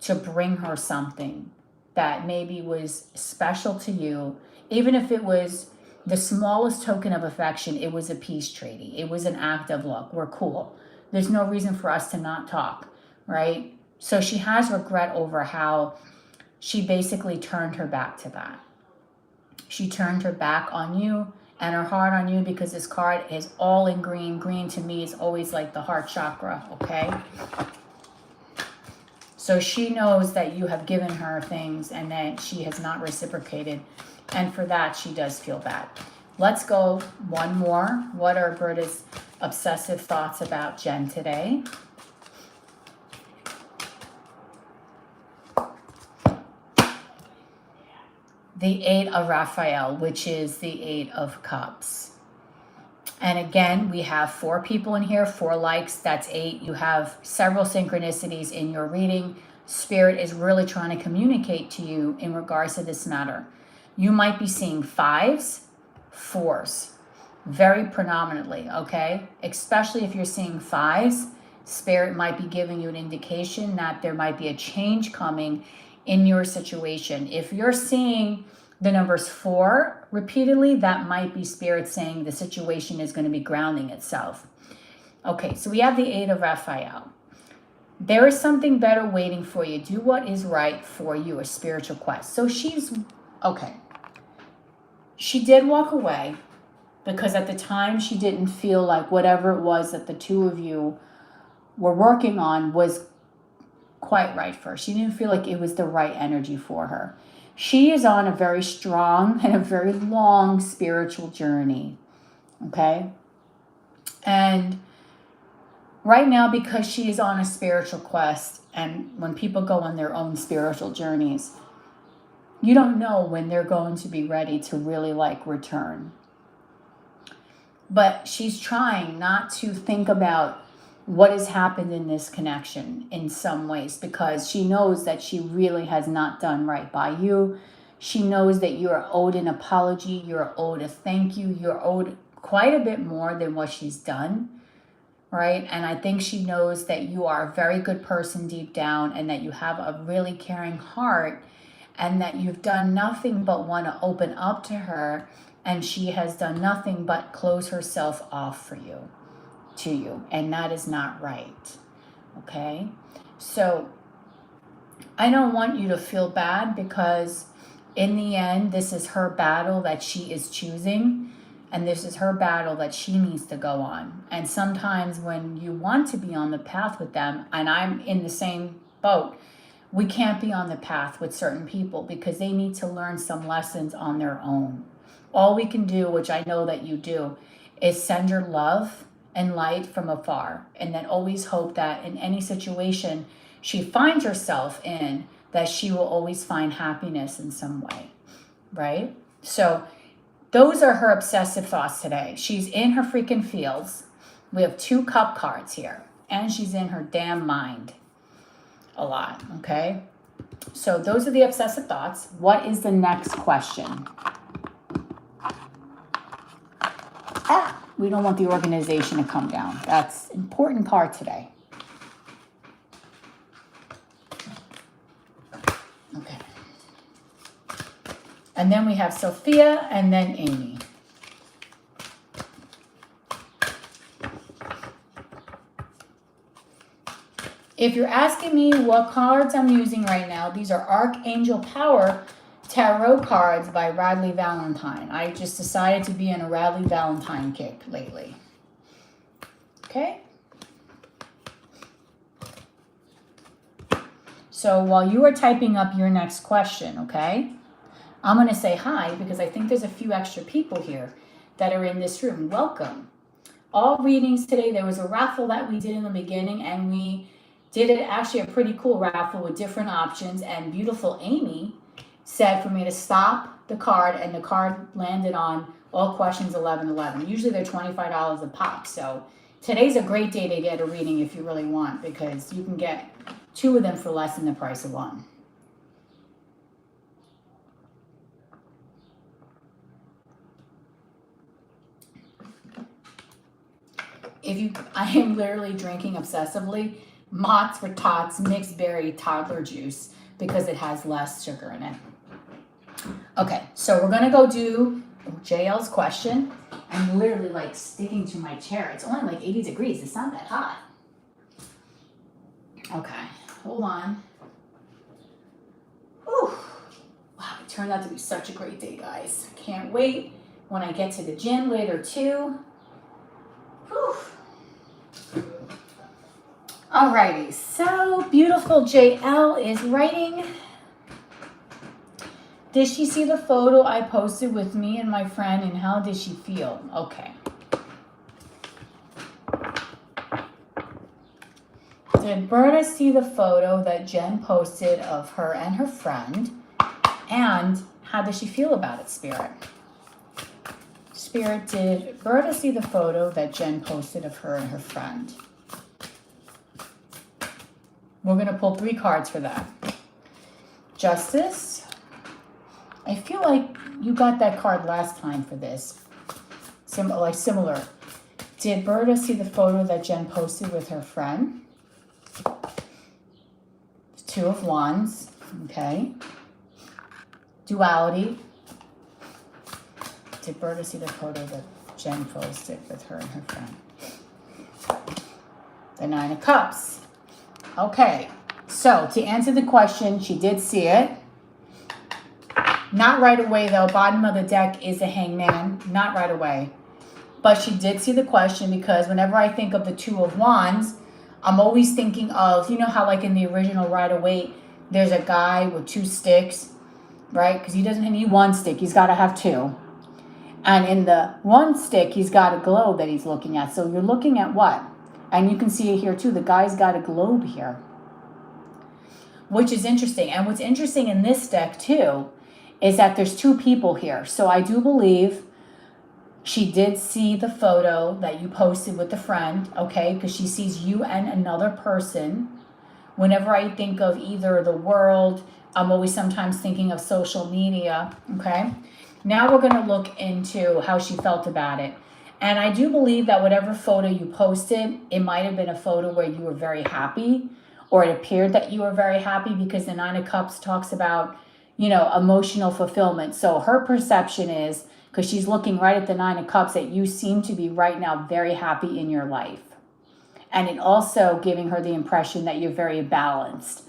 to bring her something that maybe was special to you. Even if it was the smallest token of affection, it was a peace treaty. It was an act of look, we're cool. There's no reason for us to not talk, right? So she has regret over how she basically turned her back to that. She turned her back on you and her heart on you, because this card is all in green. Green to me is always like the heart chakra, okay? So she knows that you have given her things and that she has not reciprocated. And for that, she does feel bad. Let's go one more. What are Berta's obsessive thoughts about Jen today? The 8 of Raphael, which is the 8 of Cups. And again, we have 4 people in here, 4 likes, that's 8. You have several synchronicities in your reading. Spirit is really trying to communicate to you in regards to this matter. You might be seeing 5s, 4s, very predominantly, okay? Especially if you're seeing 5s, Spirit might be giving you an indication that there might be a change coming in your situation. If you're seeing the numbers 4 repeatedly, that might be Spirit saying the situation is going to be grounding itself. Okay, so we have the 8 of Raphael. There is something better waiting for you. Do what is right for you, a spiritual quest. So she's, okay. She did walk away because at the time she didn't feel like whatever it was that the two of you were working on was quite right for her. She didn't feel like it was the right energy for her. She is on a very strong and a very long spiritual journey, okay? And right now, because she is on a spiritual quest, and when people go on their own spiritual journeys, you don't know when they're going to be ready to really like return. But she's trying not to think about what has happened in this connection in some ways, because she knows that she really has not done right by you. She knows that you're owed an apology, you're owed a thank you, you're owed quite a bit more than what she's done, right? And I think she knows that you are a very good person deep down, and that you have a really caring heart, and that you've done nothing but want to open up to her, and she has done nothing but close herself off for you. To you, and that is not right, okay? So I don't want you to feel bad, because in the end, this is her battle that she is choosing, and this is her battle that she needs to go on. And sometimes when you want to be on the path with them, and I'm in the same boat, we can't be on the path with certain people because they need to learn some lessons on their own. All we can do, which I know that you do, is send your love and light from afar, and then always hope that in any situation she finds herself in, that she will always find happiness in some way, right? So those are her obsessive thoughts today. She's in her freaking feels. We have 2 cup cards here, and she's in her damn mind a lot, okay? So those are the obsessive thoughts. What is the next question? We don't want the organization to come down. That's an important card today. Okay. And then we have Sophia and then Amy. If you're asking me what cards I'm using right now, these are Archangel Power Tarot cards by Radleigh Valentine. I just decided to be in a Radleigh Valentine kick lately. Okay? So while you are typing up your next question, okay, I'm going to say hi because I think there's a few extra people here that are in this room. Welcome. All readings today, there was a raffle that we did in the beginning, and we did it actually a pretty cool raffle with different options, and beautiful Amy said for me to stop the card, and the card landed on all questions 1111. Usually they're $25 a pop. So today's a great day to get a reading if you really want, because you can get 2 of them for less than the price of 1. I am literally drinking obsessively Mott's for Tots mixed berry toddler juice because it has less sugar in it. Okay, so we're gonna go do JL's question. I'm literally like sticking to my chair. It's only like 80 degrees. It's not that hot. Okay, hold on. Whew. Wow, it turned out to be such a great day, guys. Can't wait when I get to the gym later too. Whew. Alrighty, so beautiful JL is writing. Did she see the photo I posted with me and my friend, and how did she feel? Okay. Did Berta see the photo that Jen posted of her and her friend? And how does she feel about it, Spirit? Spirit, did Berta see the photo that Jen posted of her and her friend? We're going to pull 3 cards for that. Justice. I feel like you got that card last time for this. Similar. Did Berta see the photo that Jen posted with her friend? 2 of Wands. Okay. Duality. Did Berta see the photo that Jen posted with her and her friend? The 9 of Cups. Okay. So, to answer the question, she did see it. Not right away, though. Bottom of the deck is a Hangman. Not right away. But she did see the question, because whenever I think of the 2 of Wands, I'm always thinking of, you know how like in the original Rider-Waite, there's a guy with 2 sticks, right? Because he doesn't need 1 stick. He's got to have 2. And in the 1 stick, he's got a globe that he's looking at. So you're looking at what? And you can see it here too. The guy's got a globe here, which is interesting. And what's interesting in this deck too is that there's 2 people here. So I do believe she did see the photo that you posted with the friend, okay? Because she sees you and another person. Whenever I think of either the world, I'm always sometimes thinking of social media, okay? Now we're going to look into how she felt about it. And I do believe that whatever photo you posted, it might have been a photo where you were very happy, or it appeared that you were very happy, because the 9 of Cups talks about, you know, emotional fulfillment. So her perception is, because she's looking right at the 9 of Cups, that you seem to be right now very happy in your life. And it also giving her the impression that you're very balanced,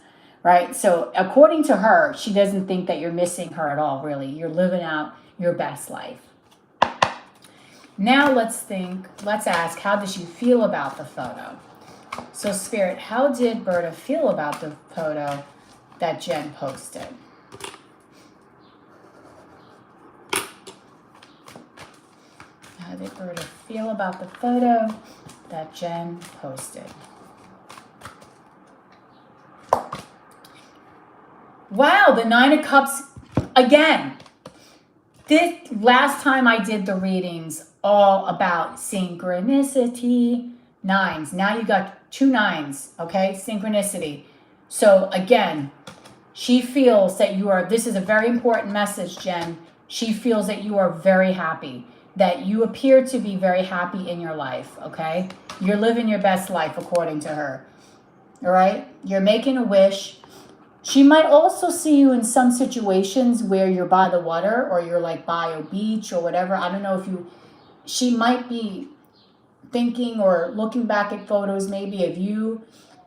right? So according to her, she doesn't think that you're missing her at all, really. You're living out your best life. Now let's ask, how does she feel about the photo? So Spirit, how did Berta feel about the photo that Jen posted? How did Berta feel about the photo that Jen posted? Wow, the 9 of Cups again. This last time I did the readings, all about synchronicity, 9s. Now you got 2 9s, okay? Synchronicity. So again, she feels that you are, this is a very important message, Jen. She feels that you are very happy, that you appear to be very happy in your life, okay? You're living your best life according to her, all right? You're making a wish. She might also see you in some situations where you're by the water, or you're like by a beach or whatever. I don't know if you, she might be thinking or looking back at photos maybe of you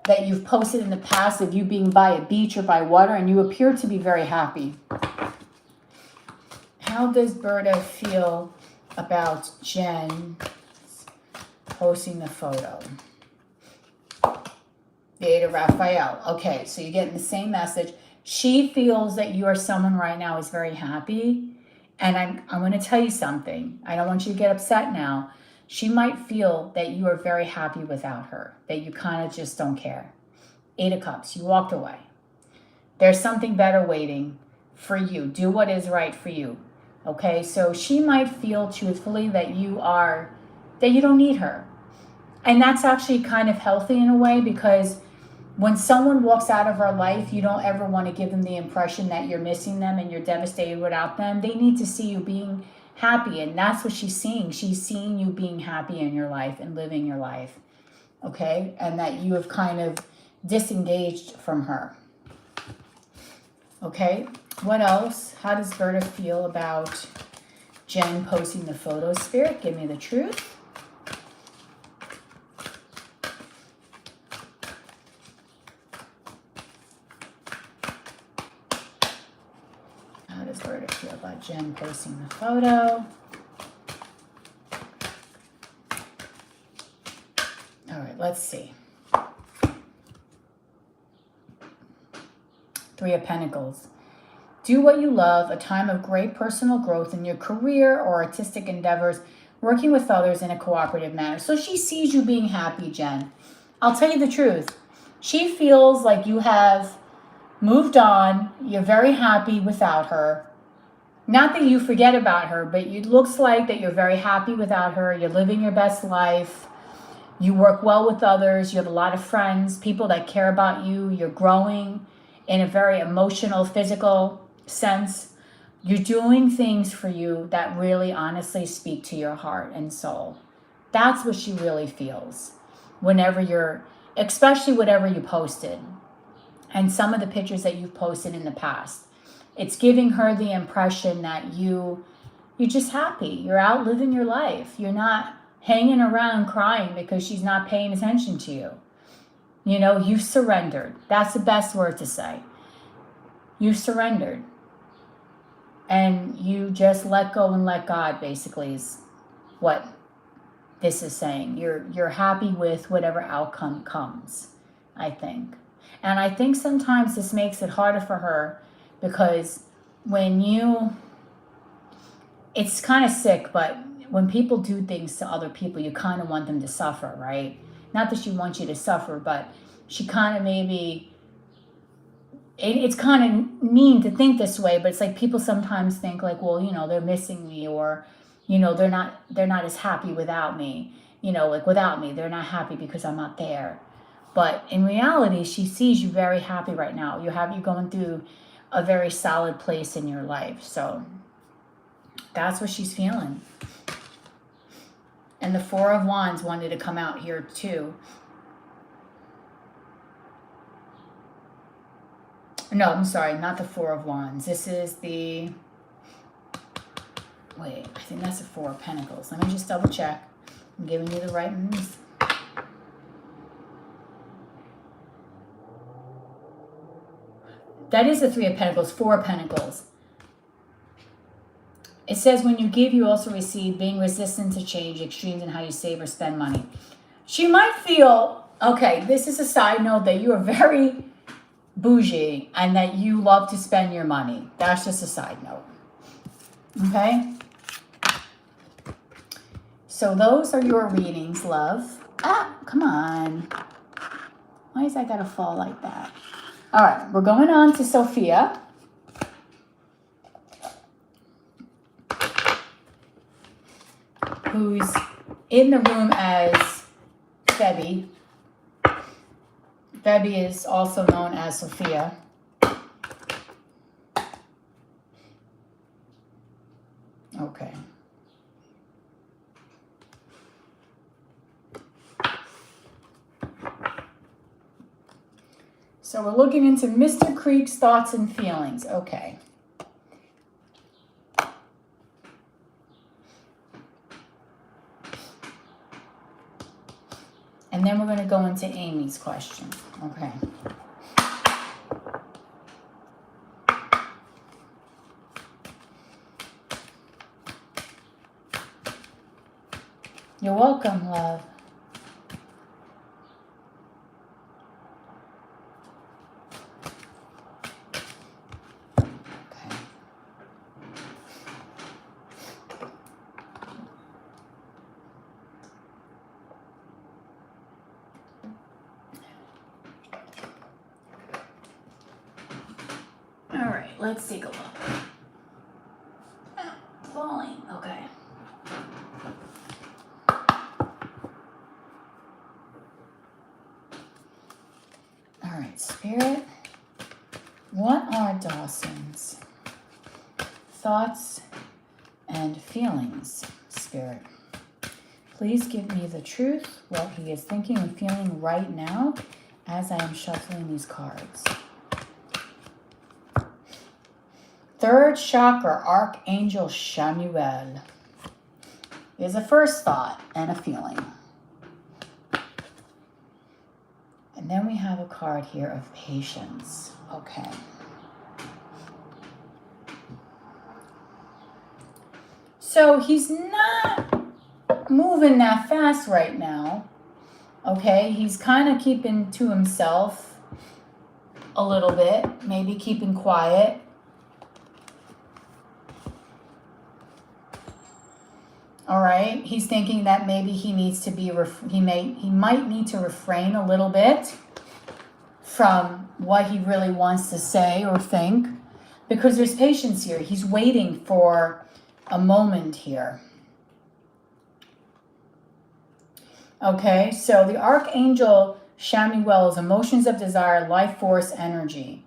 that you've posted in the past of you being by a beach or by water, and you appear to be very happy. How does Berta feel about Jen posting the photo? The 8 of Raphael. Okay, so you're getting the same message. She feels that you are someone right now who's very happy. And I'm going to tell you something. I don't want you to get upset now. She might feel that you are very happy without her, that you kind of just don't care. 8 of Cups, you walked away. There's something better waiting for you. Do what is right for you. Okay, so she might feel truthfully that you don't need her. And that's actually kind of healthy in a way, because when someone walks out of our life, you don't ever want to give them the impression that you're missing them and you're devastated without them. They need to see you being happy, and that's what she's seeing. She's seeing you being happy in your life and living your life, okay? And that you have kind of disengaged from her, okay? What else? How does Berta feel about Jen posting the photo? Spirit, give me the truth. How does Berta feel about Jen posting the photo? All right, let's see. 3 of Pentacles. Do what you love, a time of great personal growth in your career or artistic endeavors, working with others in a cooperative manner. So she sees you being happy, Jen. I'll tell you the truth. She feels like you have moved on. You're very happy without her. Not that you forget about her, but it looks like that you're very happy without her. You're living your best life. You work well with others. You have a lot of friends, people that care about you. You're growing in a very emotional, physical sense. You're doing things for you that really honestly speak to your heart and soul. That's what she really feels whenever you're, especially whatever you posted and some of the pictures that you've posted in the past. It's giving her the impression that you're just happy. You're out living your life. You're not hanging around crying because she's not paying attention to you. You know, you've surrendered. That's the best word to say. You surrendered. And you just let go and let God, basically, is what this is saying. You're happy with whatever outcome comes, I think. And I think sometimes this makes it harder for her because it's kind of sick, but when people do things to other people, you kind of want them to suffer, right? Not that she wants you to suffer, but she kind of maybe... It's kind of mean to think this way, but it's like people sometimes think like, well, you know, they're missing me, or, you know, they're not as happy without me. You know, like without me, they're not happy because I'm not there. But in reality, she sees you very happy right now. You're going through a very solid place in your life. So that's what she's feeling. And the Four of Wands wanted to come out here too. No, I'm sorry, not the Four of Wands. This is the... Wait, I think that's the Four of Pentacles. Let me just double check. I'm giving you the right ones. That is the Three of Pentacles, Four of Pentacles. It says, when you give, you also receive, being resistant to change, extremes in how you save or spend money. She might feel, okay, this is a side note, that you are very bougie and that you love to spend your money. That's just a side note. Okay? So those are your readings, love. Ah, come on. Why is that gotta fall like that? All right, we're going on to Sophia. Who's in the room as Febby. Febby is also known as Sophia. Okay. So we're looking into Mr. Creek's thoughts and feelings. Okay. And then we're going to go into Amy's question. Okay. You're welcome, love. Okay. All right, let's take a look. Falling, okay. All right, Spirit, what are Dawson's thoughts and feelings, Spirit? Please give me the truth, what he is thinking and feeling right now as I am shuffling these cards. Third chakra, Archangel Chamuel. Is a first thought and a feeling. And then we have a card here of patience. Okay. So he's not moving that fast right now. Okay, he's kind of keeping to himself a little bit, maybe keeping quiet. All right. He's thinking that maybe he needs to be, he might need to refrain a little bit from what he really wants to say or think, because there's patience here. He's waiting for a moment here. Okay, so the Archangel Shamuel is emotions of desire, life force, energy.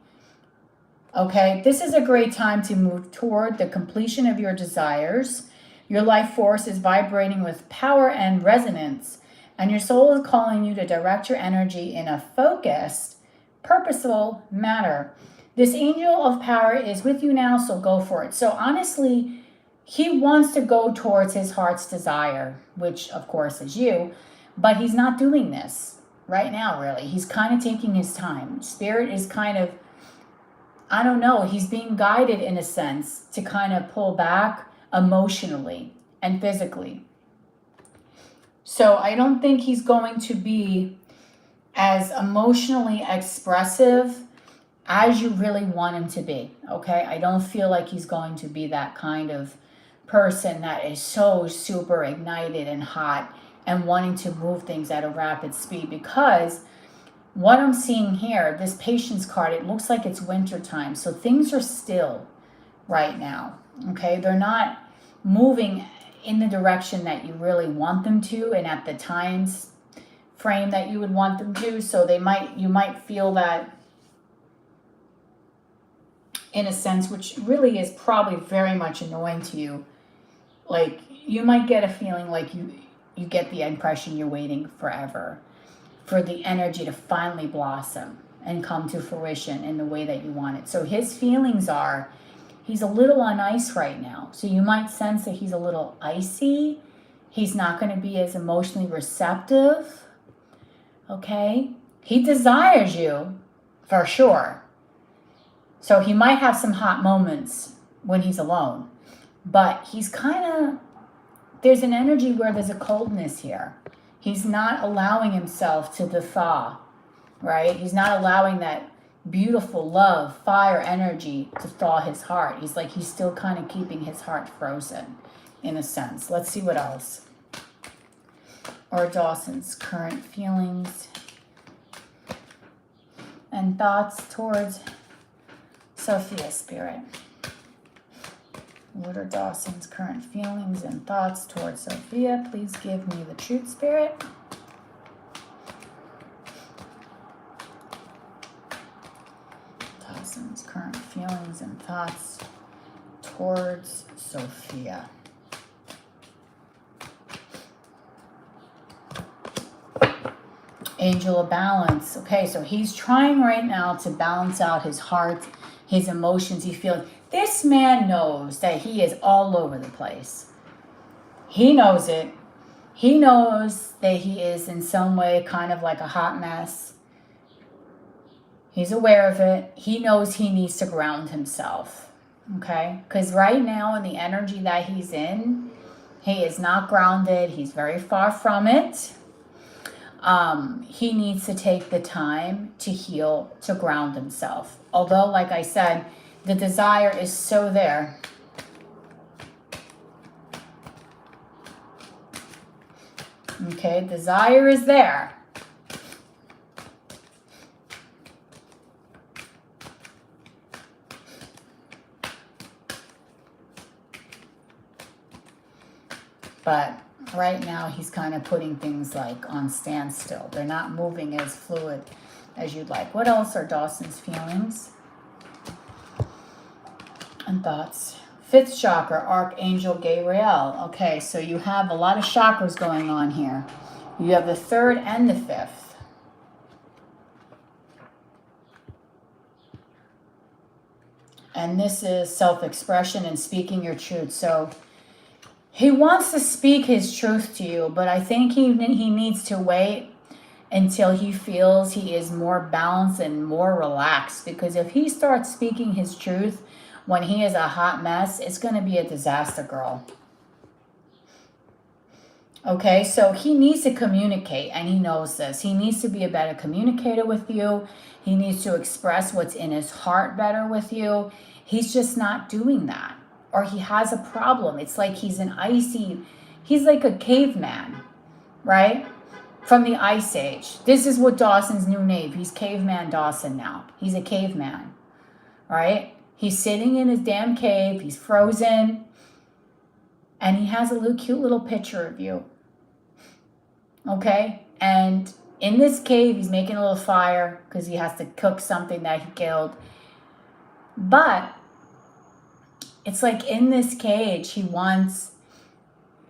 Okay, this is a great time to move toward the completion of your desires. Your life force is vibrating with power and resonance, and your soul is calling you to direct your energy in a focused, purposeful manner. This angel of power is with you now, so go for it. So honestly, he wants to go towards his heart's desire, which of course is you, but he's not doing this right now, really. He's kind of taking his time. Spirit is kind of, I don't know, he's being guided in a sense to kind of pull back emotionally and physically. So I don't think he's going to be as emotionally expressive as you really want him to be, okay? I don't feel like he's going to be that kind of person that is so super ignited and hot and wanting to move things at a rapid speed, because what I'm seeing here, this patience card, it looks like it's winter time. So things are still right now, okay? They're not moving in the direction that you really want them to and at the times frame that you would want them to. So you might feel that in a sense, which really is probably very much annoying to you. Like, you might get a feeling like you get the impression you're waiting forever for the energy to finally blossom and come to fruition in the way that you want it. So his feelings are, he's a little on ice right now. So you might sense that he's a little icy. He's not going to be as emotionally receptive. Okay? He desires you for sure. So he might have some hot moments when he's alone. But he's kind of, there's an energy where there's a coldness here. He's not allowing himself to thaw, right? He's not allowing that beautiful love, fire energy to thaw his heart. He's still kind of keeping his heart frozen in a sense. Let's see what else. Or Dawson's current feelings and thoughts towards Sophia Spirit. What are Dawson's current feelings and thoughts towards Sophia? Please give me the truth, Spirit. Dawson's current feelings and thoughts towards Sophia. Angel of balance. Okay, so he's trying right now to balance out his heart, his emotions. He feels, this man knows that he is all over the place. He knows it. He knows that he is in some way kind of like a hot mess. He's aware of it. He knows he needs to ground himself. Okay? Because right now in the energy that he's in, he is not grounded. He's very far from it. He needs to take the time to heal, to ground himself. Although, like I said, the desire is so there. Okay, desire is there. But right now he's kind of putting things like on standstill. They're not moving as fluid as you'd like. What else are Dawson's feelings and thoughts? Fifth chakra, Archangel Gabriel. Okay, so you have a lot of chakras going on here. You have the third and the fifth. And this is self-expression and speaking your truth. So he wants to speak his truth to you, but I think he needs to wait until he feels he is more balanced and more relaxed. Because if he starts speaking his truth when he is a hot mess, it's going to be a disaster, girl. Okay, so he needs to communicate, and he knows this. He needs to be a better communicator with you. He needs to express what's in his heart better with you. He's just not doing that. Or he has a problem. It's like he's an icy, He's like a caveman, right? From the Ice Age. This is what Dawson's new name. He's Caveman Dawson now. He's a caveman, right? He's sitting in his damn cave. He's frozen. And he has a little cute little picture of you. Okay? And in this cave, he's making a little fire because he has to cook something that he killed. But it's like in this cage, he wants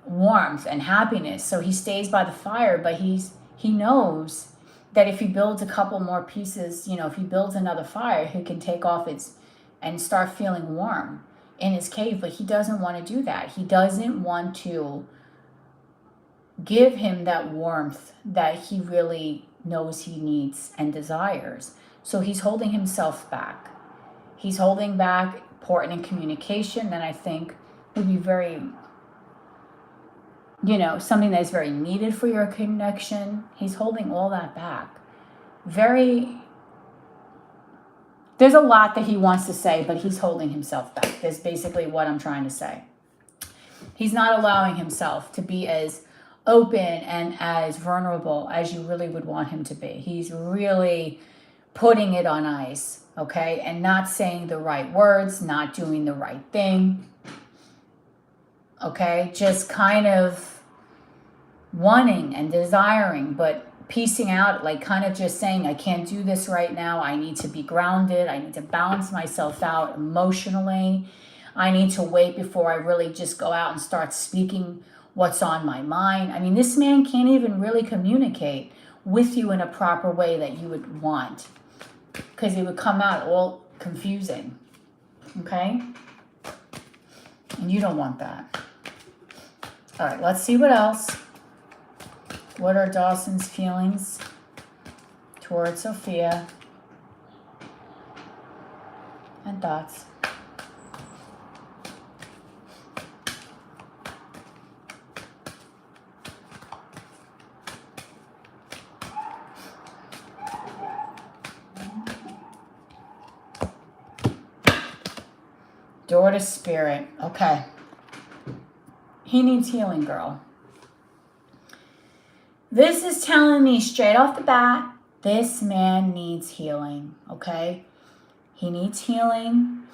warmth and happiness. So he stays by the fire, but he knows that if he builds a couple more pieces, you know, if he builds another fire, he can take off and start feeling warm in his cave. But he doesn't want to do that. He doesn't want to give him that warmth that he really knows he needs and desires. So he's holding himself back. He's holding back important in communication that I think would be very, you know, something that is very needed for your connection. He's holding all that back. There's a lot that he wants to say, but he's holding himself back. That's basically what I'm trying to say. He's not allowing himself to be as open and as vulnerable as you really would want him to be. He's really putting it on ice, okay? And not saying the right words, not doing the right thing, okay? Just kind of wanting and desiring, but piecing out, like kind of just saying, I can't do this right now. I need to be grounded. I need to balance myself out emotionally. I need to wait before I really just go out and start speaking what's on my mind. I mean, this man can't even really communicate with you in a proper way that you would want, because it would come out all confusing, okay? And you don't want that. All right, let's see what else. What are Dawson's feelings towards Sophia? And thoughts. Door to Spirit. Okay. He needs healing, girl. This is telling me straight off the bat, this man needs healing, okay? He needs healing.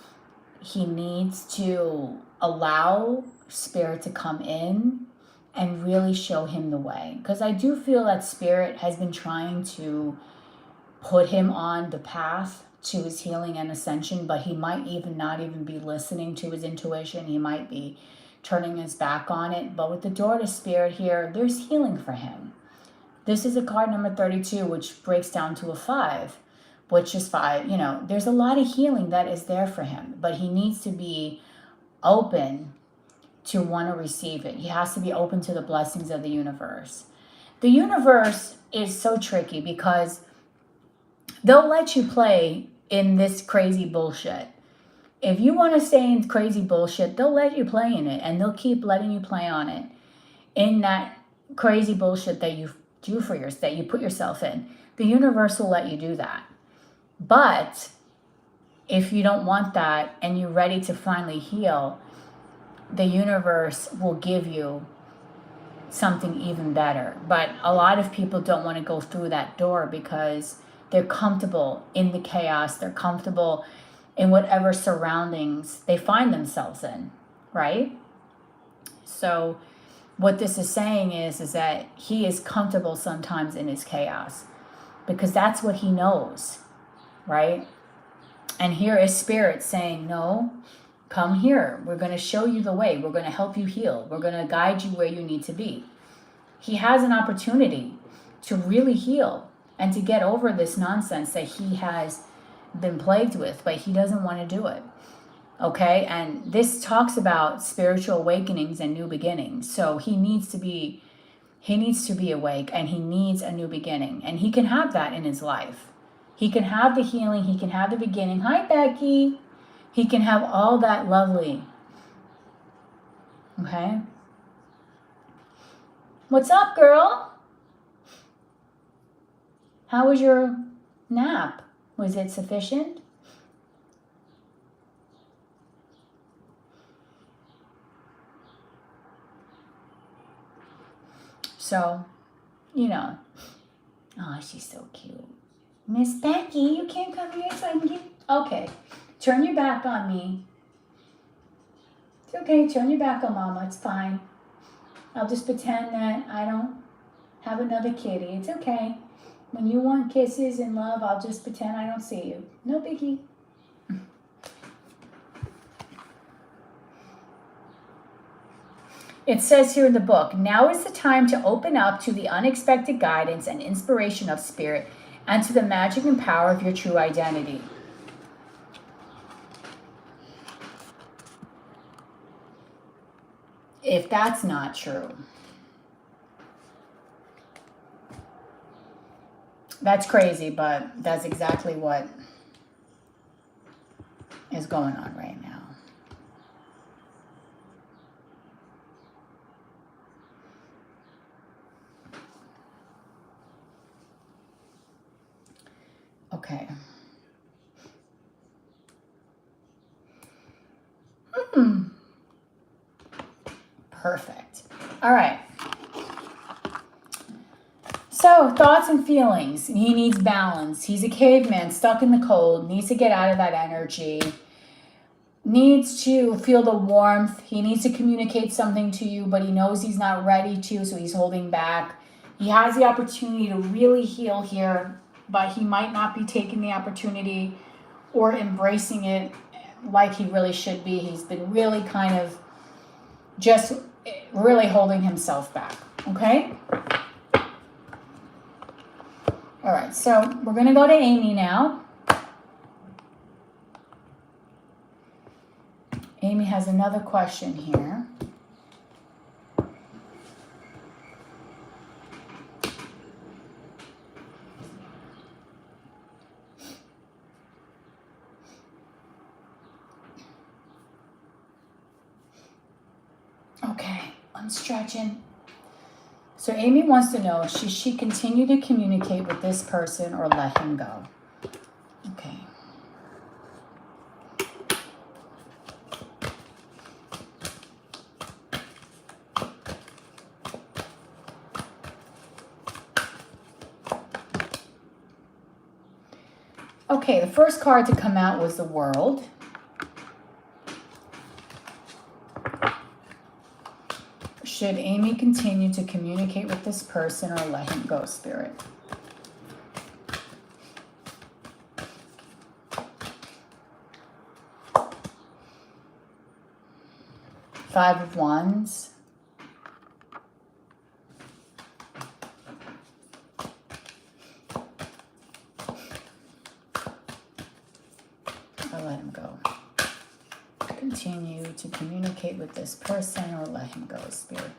He needs to allow Spirit to come in and really show him the way. Because I do feel that Spirit has been trying to put him on the path to his healing and ascension, but he might not even be listening to his intuition. He might be turning his back on it. But with the Door to Spirit here, there's healing for him. This is a card number 32, which breaks down to a 5, which is 5. You know, there's a lot of healing that is there for him, but he needs to be open to want to receive it. He has to be open to the blessings of the universe. The universe is so tricky because they'll let you play in this crazy bullshit. If you want to stay in crazy bullshit, they'll let you play in it, and they'll keep letting you play on it in that crazy bullshit that you do for that you put yourself in. The universe will let you do that. But if you don't want that and you're ready to finally heal, the universe will give you something even better. But a lot of people don't want to go through that door because they're comfortable in the chaos. They're comfortable in whatever surroundings they find themselves in, right? So what this is saying is that he is comfortable sometimes in his chaos because that's what he knows, right? And here is Spirit saying, no, come here. We're going to show you the way. We're going to help you heal. We're going to guide you where you need to be. He has an opportunity to really heal and to get over this nonsense that he has been plagued with, but he doesn't want to do it. Okay, and this talks about spiritual awakenings and new beginnings. So he needs to be awake, and he needs a new beginning, and he can have that in his life. He can have the healing. He can have the beginning. Hi, Becky. He can have all that lovely. Okay. What's up, girl? How was your nap? Was it sufficient? So, you know. Oh, she's so cute. Miss Becky, you can't come here so I can get... Okay, turn your back on me. It's okay, turn your back on Mama, it's fine. I'll just pretend that I don't have another kitty. It's okay. When you want kisses and love, I'll just pretend I don't see you. No biggie. It says here in the book, now is the time to open up to the unexpected guidance and inspiration of Spirit and to the magic and power of your true identity. If that's not true, that's crazy, but that's exactly what is going on right now. Okay. Perfect. All right. So, thoughts and feelings. He needs balance. He's a caveman stuck in the cold, needs to get out of that energy, needs to feel the warmth. He needs to communicate something to you, but he knows he's not ready to, so he's holding back. He has the opportunity to really heal here, but he might not be taking the opportunity or embracing it like he really should be. He's been really kind of just really holding himself back, okay? All right, so we're going to go to Amy now. Amy has another question here. Okay, I'm stretching. So Amy wants to know, should she continue to communicate with this person or let him go? Okay. Okay, the first card to come out was the World. Should Amy continue to communicate with this person or let him go, Spirit? Five of Wands. Or let him go. Continue to communicate with this person or let him go, Spirit.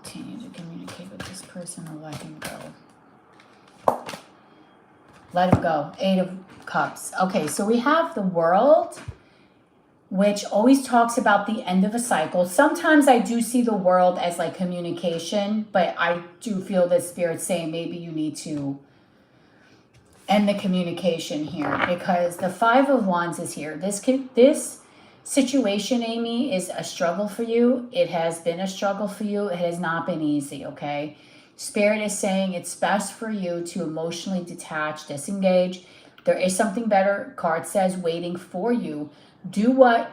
Continue to communicate with this person or let him go. Let him go. Eight of Cups. Okay, so we have the World, which always talks about the end of a cycle. Sometimes I do see the World as like communication, but I do feel that Spirit's saying maybe you need to end the communication here because the Five of Wands is here. This situation, Amy, is a struggle for you. It has been a struggle for you. It has not been easy, okay? Spirit is saying it's best for you to emotionally detach, disengage. There is something better, card says, waiting for you. Do what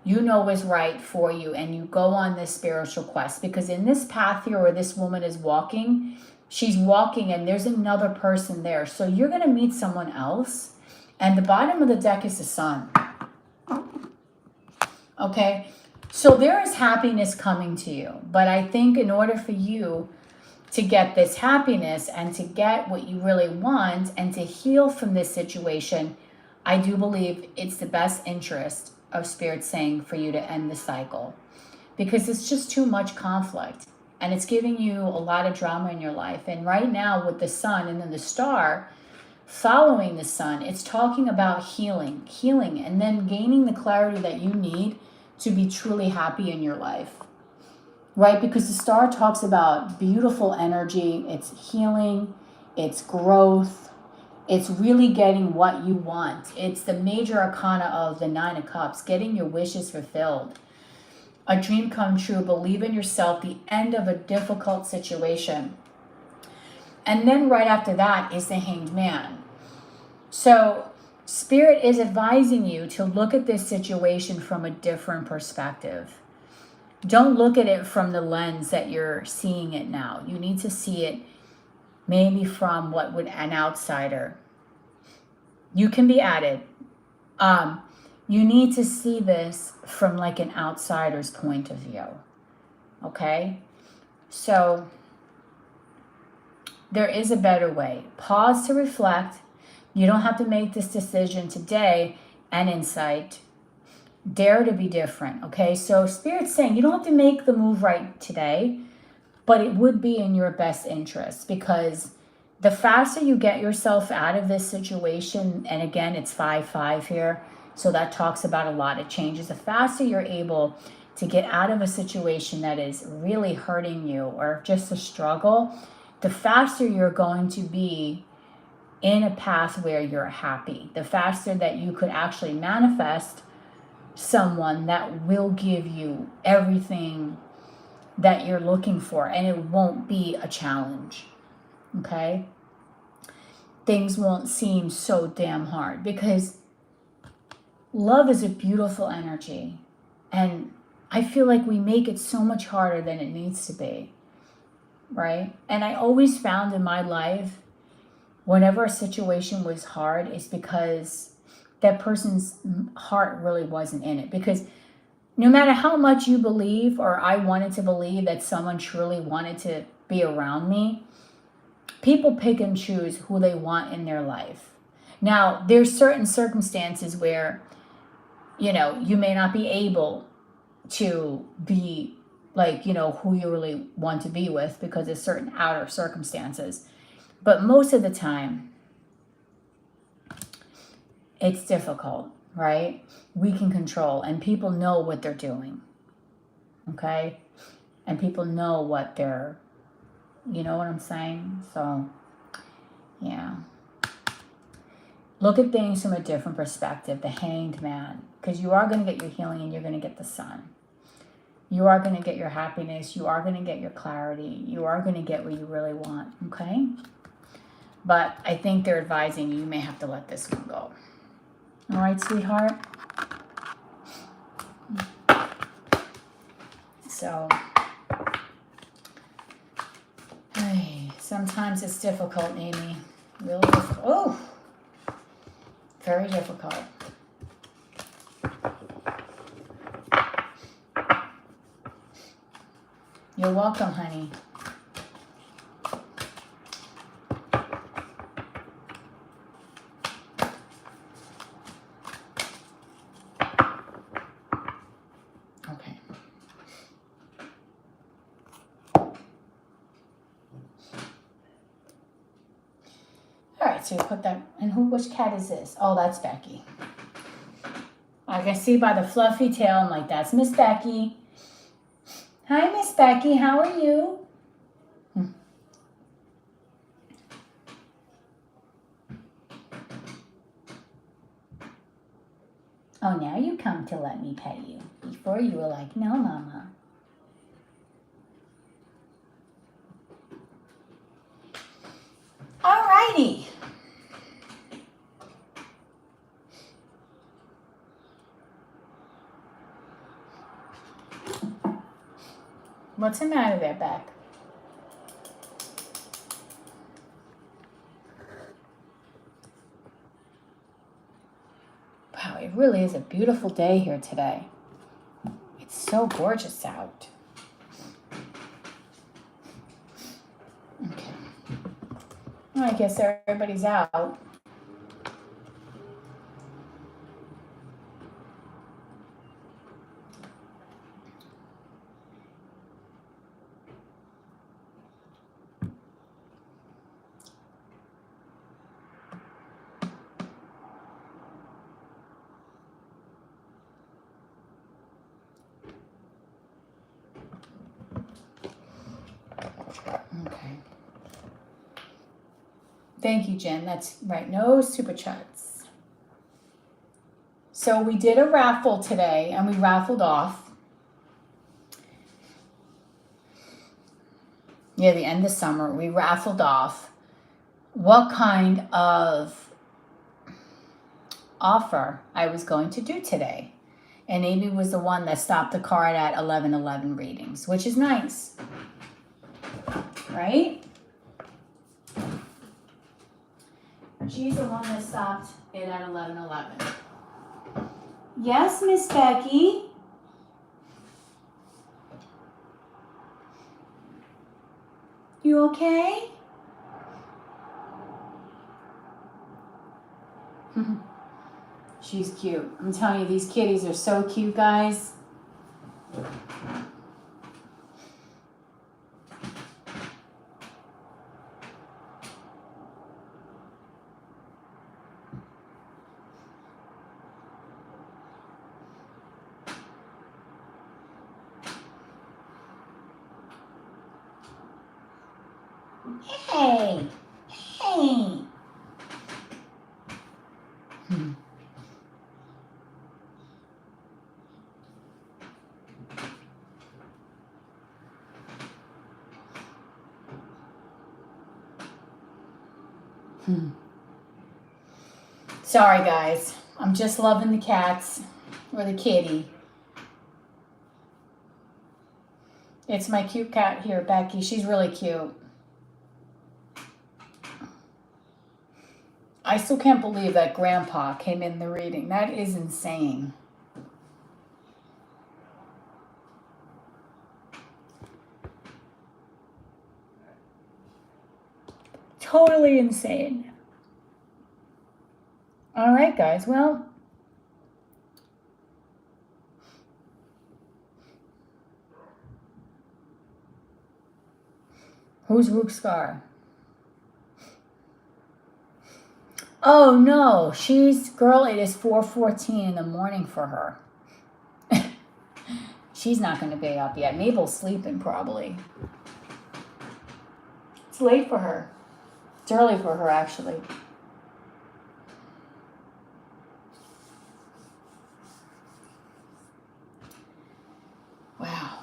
you know is right for you and you go on this spiritual quest, because in this path here where this woman is walking, she's walking and there's another person there. So you're going to meet someone else, and the bottom of the deck is the Sun. Okay, so there is happiness coming to you, but I think in order for you to get this happiness and to get what you really want and to heal from this situation, I do believe it's the best interest of Spirit saying for you to end the cycle, because it's just too much conflict and it's giving you a lot of drama in your life. And right now with the Sun and then the Star following the Sun, it's talking about healing, and then gaining the clarity that you need to be truly happy in your life, right? Because the Star talks about beautiful energy, it's healing, it's growth, It's really getting what you want. It's the major arcana of the Nine of Cups, getting your wishes fulfilled. A dream come true, believe in yourself, the end of a difficult situation. And then right after that is the Hanged Man. So Spirit is advising you to look at this situation from a different perspective. Don't look at it from the lens that you're seeing it now. You need to see it maybe from what would an outsider. You can be added. You need to see this from like an outsider's point of view. Okay? So there is a better way. Pause to reflect. You don't have to make this decision today and insight. Dare to be different. Okay? So Spirit's saying you don't have to make the move right today, but it would be in your best interest, because the faster you get yourself out of this situation, and again, it's 5-5 here, so that talks about a lot of changes. The faster you're able to get out of a situation that is really hurting you or just a struggle, the faster you're going to be in a path where you're happy. The faster that you could actually manifest someone that will give you everything that you're looking for, and it won't be a challenge. Okay? Things won't seem so damn hard, because love is a beautiful energy, and I feel like we make it so much harder than it needs to be, right? And I always found in my life, whenever a situation was hard, it's because that person's heart really wasn't in it. Because no matter how much you believe, or I wanted to believe that someone truly wanted to be around me, people pick and choose who they want in their life. Now, there's certain circumstances where, you may not be able to be like, who you really want to be with, because there's certain outer circumstances. But most of the time, it's difficult, right? We can control, and people know what they're doing, okay? And people know what they're, you know what I'm saying? So, yeah. Look at things from a different perspective, the Hanged Man, because you are going to get your healing, and you're going to get the Sun. You are going to get your happiness. You are going to get your clarity. You are going to get what you really want, okay? But I think they're advising you may have to let this one go. All right, sweetheart? So, sometimes it's difficult, Amy. Really difficult. Oh, very difficult. You're welcome, honey. Okay. All right, so you put that, and which cat is this? Oh, that's Becky. I can see by the fluffy tail, I'm like, that's Miss Becky. Hi, Miss Becky, how are you? Oh, now you come to let me pet you. Before you were like, no, Mama. All righty. What's the matter there, Beck? Wow, it really is a beautiful day here today. It's so gorgeous out. Okay. Well, I guess everybody's out. Okay. Thank you, Jen. That's right. No super chats. So we did a raffle today, and we raffled off. Yeah, the end of summer, we raffled off what kind of offer I was going to do today. And Amy was the one that stopped the card at 11:11 readings, which is nice. Right? She's the one that stopped it at 11:11. Yes, Miss Becky. You okay? She's cute. I'm telling you, these kitties are so cute, guys. Hey, hey. Sorry, guys. I'm just loving the cats or the kitty. It's my cute cat here, Becky. She's really cute. I still can't believe that Grandpa came in the reading. That is insane. Totally insane. All right, guys. Well, who's Rook Scar? Oh no, girl, it is 4:14 in the morning for her. She's not going to be up yet. Mabel's sleeping probably. It's late for her. It's early for her, actually. Wow.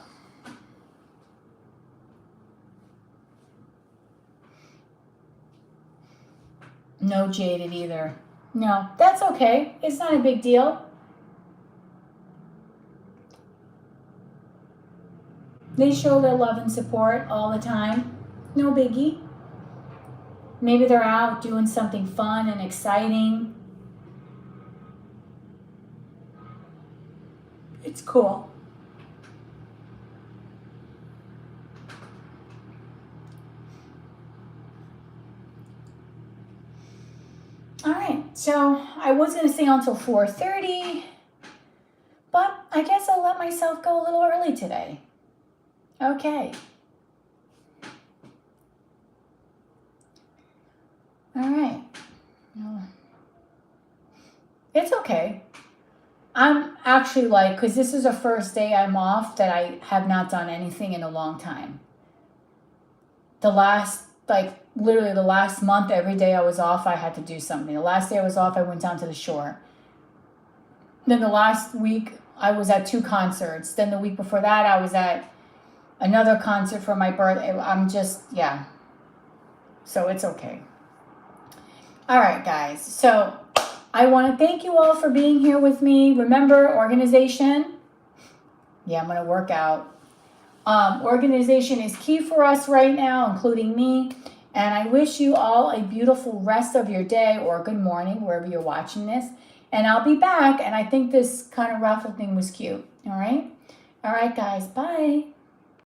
No jaded either. No, that's okay. It's not a big deal. They show their love and support all the time. No biggie. Maybe they're out doing something fun and exciting. It's cool. All right, so I was going to stay on until 4:30, but I guess I'll let myself go a little early today. Okay. All right. It's okay. I'm actually because this is the first day I'm off that I have not done anything in a long time. Literally the last month, every day I was off, I had to do something. The last day I was off, I went down to the shore. Then the last week, I was at 2 concerts. Then the week before that, I was at another concert for my birthday. Yeah. So it's okay. All right, guys. So I want to thank you all for being here with me. Remember, organization. Yeah, I'm going to work out. Organization is key for us right now, including me. And I wish you all a beautiful rest of your day or good morning, wherever you're watching this. And I'll be back. And I think this kind of raffle thing was cute. All right? All right, guys. Bye.